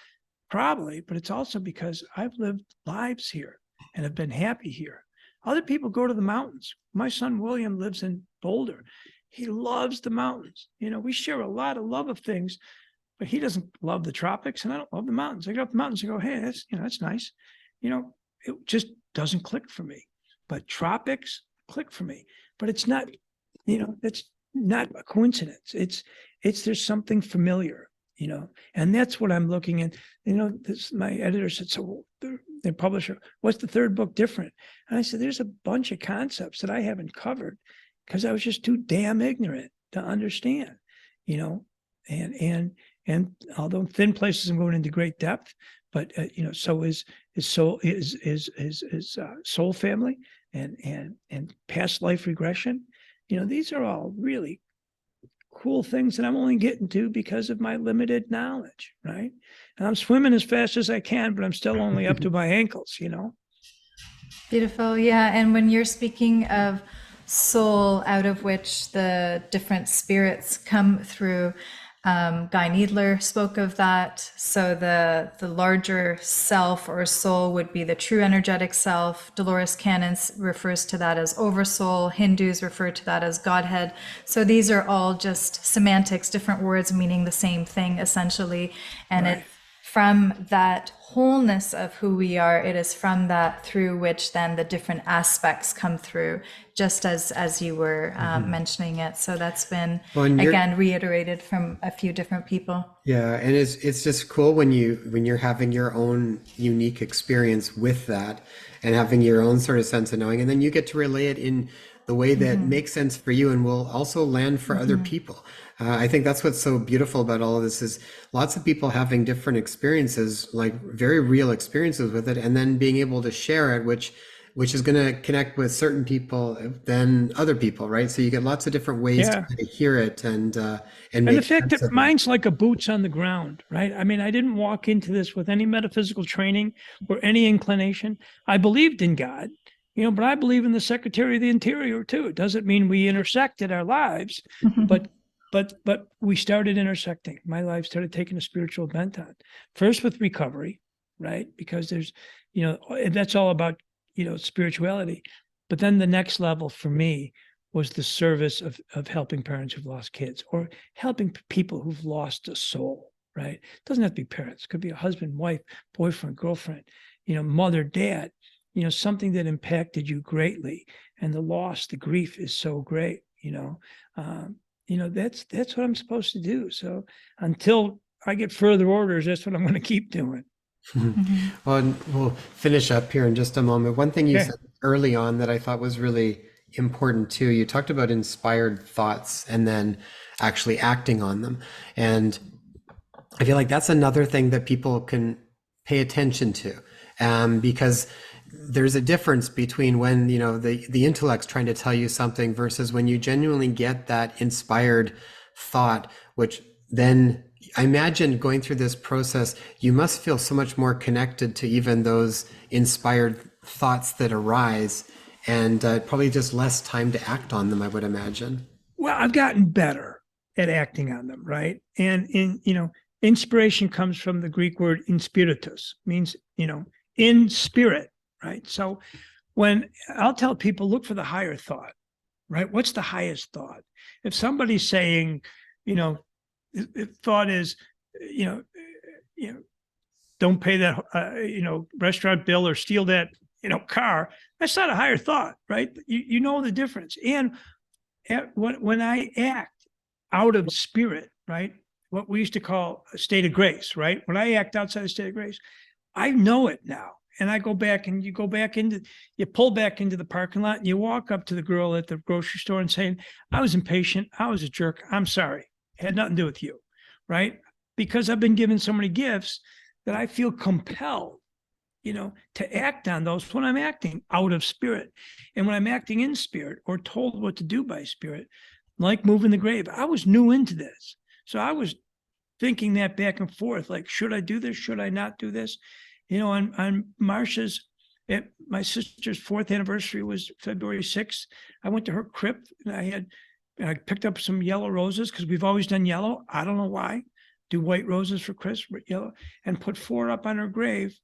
Probably, but it's also because I've lived lives here and have been happy here. Other people go to the mountains. My son, William, lives in Boulder. He loves the mountains. We share a lot of love of things, but he doesn't love the tropics, and I don't love the mountains. I go up the mountains and go, hey, that's nice. It just doesn't click for me. But tropics click for me. But it's not, it's not a coincidence. There's something familiar, and that's what I'm looking at. My editor said, so the publisher, what's the third book different? And I said, there's a bunch of concepts that I haven't covered because I was just too damn ignorant to understand, and And although thin places, I'm going into great depth, but so is soul soul family and past life regression. These are all really cool things that I'm only getting to because of my limited knowledge, right? And I'm swimming as fast as I can, but I'm still only up to my ankles, Beautiful. Yeah. And when you're speaking of soul, out of which the different spirits come through, Guy Needler spoke of that. So the larger self or soul would be the true energetic self. Dolores Cannon refers to that as oversoul. Hindus refer to that as Godhead. So these are all just semantics, different words meaning the same thing essentially. And Right. it's from that wholeness of who we are, it is from that through which then the different aspects come through, just as you were mentioning it. So that's been again reiterated from a few different people. Yeah, and it's just cool when you're having your own unique experience with that and having your own sort of sense of knowing, and then you get to relay it in the way that makes sense for you and will also land for other people. I think that's what's so beautiful about all of this is lots of people having different experiences, like very real experiences with it, and then being able to share it, which is going to connect with certain people than other people, right? So you get lots of different ways to kind of hear it and make the fact sense that of it. mine's like a boots on the ground, right? I mean, I didn't walk into this with any metaphysical training or any inclination. I believed in God, but I believe in the Secretary of the Interior too. It doesn't mean we intersected our lives, but we started intersecting. My life started taking a spiritual bent on. First with recovery, right? Because there's, that's all about, spirituality. But then the next level for me was the service of helping parents who've lost kids or helping people who've lost a soul, right? It doesn't have to be parents. It could be a husband, wife, boyfriend, girlfriend, mother, dad, something that impacted you greatly. And the loss, the grief is so great, that's what I'm supposed to do. So until I get further orders, that's what I'm going to keep doing. Well, and we'll finish up here in just a moment. One thing you said early on that I thought was really important too, you talked about inspired thoughts and then actually acting on them. And I feel like that's another thing that people can pay attention to, because there's a difference between when, the intellect's trying to tell you something versus when you genuinely get that inspired thought, which then I imagine going through this process, you must feel so much more connected to even those inspired thoughts that arise and probably just less time to act on them, I would imagine. Well, I've gotten better at acting on them, right? And inspiration comes from the Greek word inspiritus, means, in spirit, right? So when I'll tell people, look for the higher thought, right? What's the highest thought? If somebody's saying, if thought is, don't pay that, restaurant bill or steal that, car, that's not a higher thought, right? You know the difference. And when I act out of spirit, right? What we used to call a state of grace, right? When I act outside the state of grace, I know it now. And I go back and you pull back into the parking lot and you walk up to the girl at the grocery store and saying, I was impatient. I was a jerk. I'm sorry. It had nothing to do with you, right? Because I've been given so many gifts that I feel compelled, to act on those when I'm acting out of spirit. And when I'm acting in spirit or told what to do by spirit, like moving the grave, I was new into this. So I was thinking that back and forth, like, should I do this? Should I not do this? On Marcia's, my sister's 4th anniversary was February 6th. I went to her crypt and I picked up some yellow roses because we've always done yellow. I don't know why. Do white roses for Christmas, yellow, and put 4 up on her grave.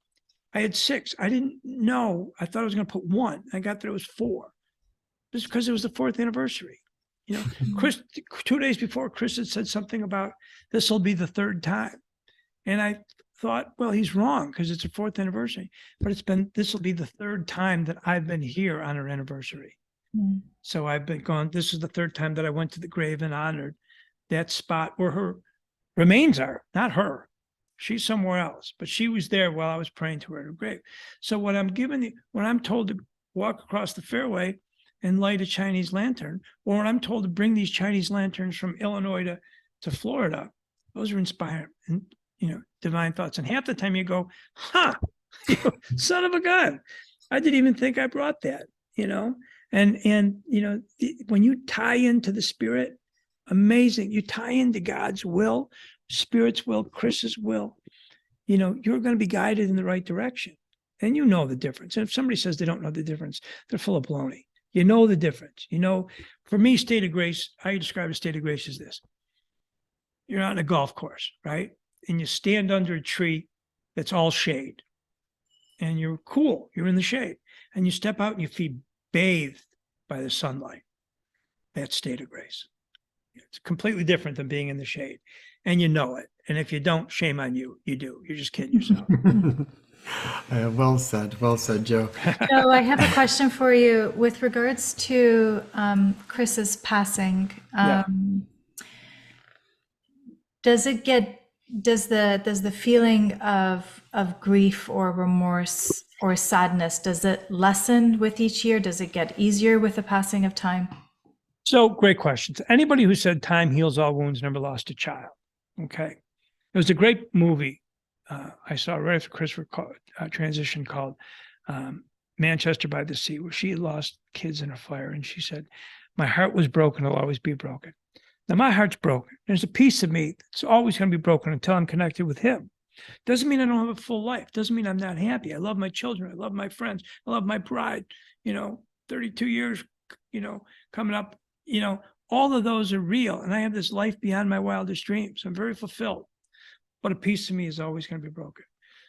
I had 6. I didn't know. I thought I was going to put 1. I got there, it was 4. Just because it was the 4th anniversary. Chris, 2 days before, Chris had said something about this will be the 3rd time. And I thought, well, he's wrong because it's a 4th anniversary. But this will be the 3rd time that I've been here on her anniversary. Mm. So I've been gone. This is the 3rd time that I went to the grave and honored that spot where her remains are, not her. She's somewhere else, but she was there while I was praying to her at her grave. So when I'm told to walk across the fairway and light a Chinese lantern, or when I'm told to bring these Chinese lanterns from Illinois to Florida, Those are inspiring and, divine thoughts. And half the time you go, son of a gun, I didn't even think I brought that, and when you tie into the spirit, amazing. You tie into God's will, Spirit's will, Chris's will, you're going to be guided in the right direction. And you know the difference. And if somebody says they don't know the difference, they're full of baloney. You know the difference. For me, state of grace, I describe a state of grace as this. You're on a golf course, right? And you stand under a tree that's all shade. And you're cool. You're in the shade. And you step out and your feet bathed by the sunlight. That's state of grace. It's completely different than being in the shade. And you know it. And if you don't, shame on you. You do. You're just kidding yourself. Well said. Well said, Joe. Joe, I have a question for you with regards to Chris's passing. Does the feeling of grief or remorse or sadness, does it lessen with each year? Does it get easier with the passing of time? So, great questions. Anybody who said time heals all wounds never lost a child. Okay. It was a great movie I saw right after Chris transition called Manchester by the Sea, where she had lost kids in a fire. And she said, my heart was broken. It'll always be broken. Now, my heart's broken. There's a piece of me that's always going to be broken until I'm connected with him. Doesn't mean I don't have a full life. Doesn't mean I'm not happy. I love my children. I love my friends. I love my bride. 32 years, coming up, all of those are real. And I have this life beyond my wildest dreams. I'm very fulfilled. But a piece of me is always going to be broken.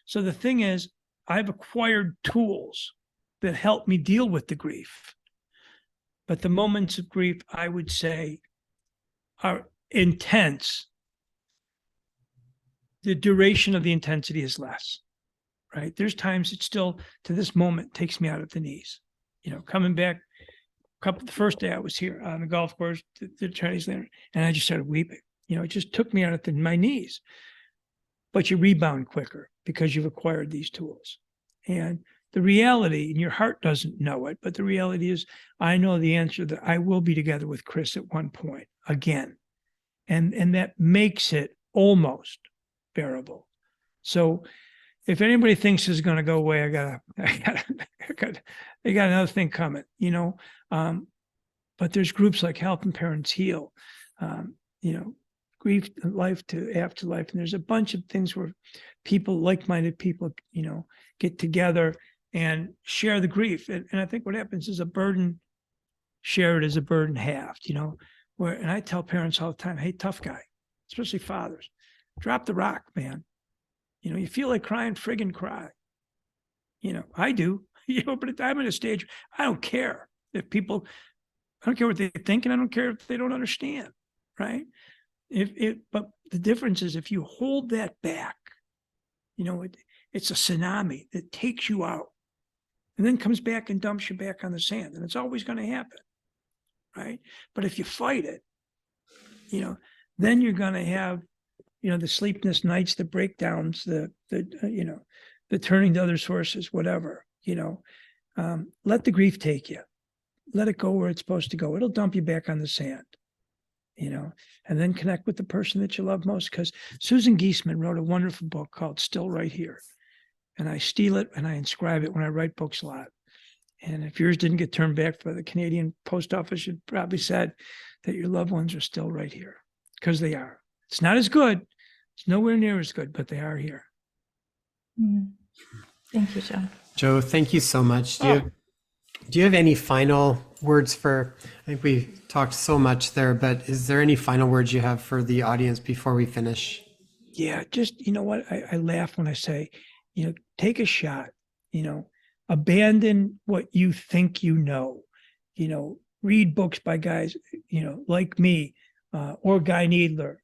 So the thing is, I've acquired tools that help me deal with the grief. But the moments of grief, I would say, are intense. The duration of the intensity is less, right? There's times it still, to this moment, takes me out at the knees. Coming back, the first day I was here on the golf course, the Chinese land, and I just started weeping. It just took me out at my knees. But you rebound quicker because you've acquired these tools. And the reality, and your heart doesn't know it, but the reality is, I know the answer that I will be together with Chris at one point again. And that makes it almost bearable. So if anybody thinks it's going to go away, they got another thing coming, but there's groups like Helping Parents Heal, Grief Life to Afterlife. And there's a bunch of things where like-minded people, get together and share the grief. And I think what happens is a burden shared is a burden halved, and I tell parents all the time, hey, tough guy, especially fathers, drop the rock, man. You feel like crying, friggin' cry. I do, but I'm at a stage, I don't care if people, I don't care what they think, and I don't care if they don't understand, right? But the difference is if you hold that back, it's a tsunami that takes you out and then comes back and dumps you back on the sand. And it's always going to happen, right? But if you fight it, then you're going to have, the sleepless nights, the breakdowns, the turning to other sources, whatever, let the grief take you. Let it go where it's supposed to go. It'll dump you back on the sand. And then connect with the person that you love most. Because Susan Geisman wrote a wonderful book called Still Right Here. And I steal it and I inscribe it when I write books a lot. And if yours didn't get turned back by the Canadian Post Office, you probably said that your loved ones are still right here. Because they are. It's not as good. It's nowhere near as good, but they are here. Thank you, Joe. Joe, thank you so much. Do you have any final words I think we talked so much there, but is there any final words you have for the audience before we finish? Yeah, just, what? I laugh when I say, take a shot, abandon what you think read books by guys, like me, or Guy Needler,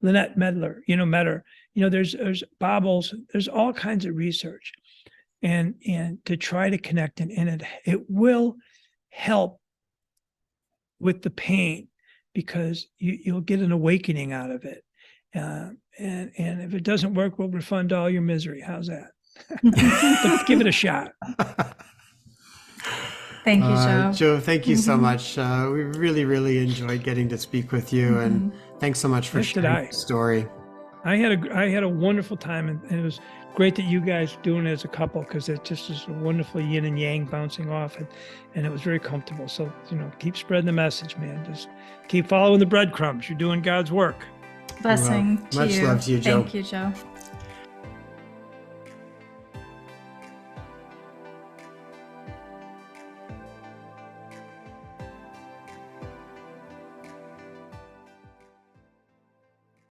Lynette Medler, Metter, there's Bobbles, there's all kinds of research. And to try to connect, and it will help with the pain because you'll get an awakening out of it. And if it doesn't work, we'll refund all your misery. How's that? But give it a shot. Thank you, Joe. Joe, thank you so much. We really, really enjoyed getting to speak with you. And Thanks so much for Yes, did sharing I. your story. I had a wonderful time, and it was great that you guys doing it as a couple, because it just is a wonderful yin and yang bouncing off, and it was very comfortable. So, keep spreading the message, man. Just keep following the breadcrumbs. You're doing God's work. Blessing to Much you. love to you, Joe. Thank you, Joe.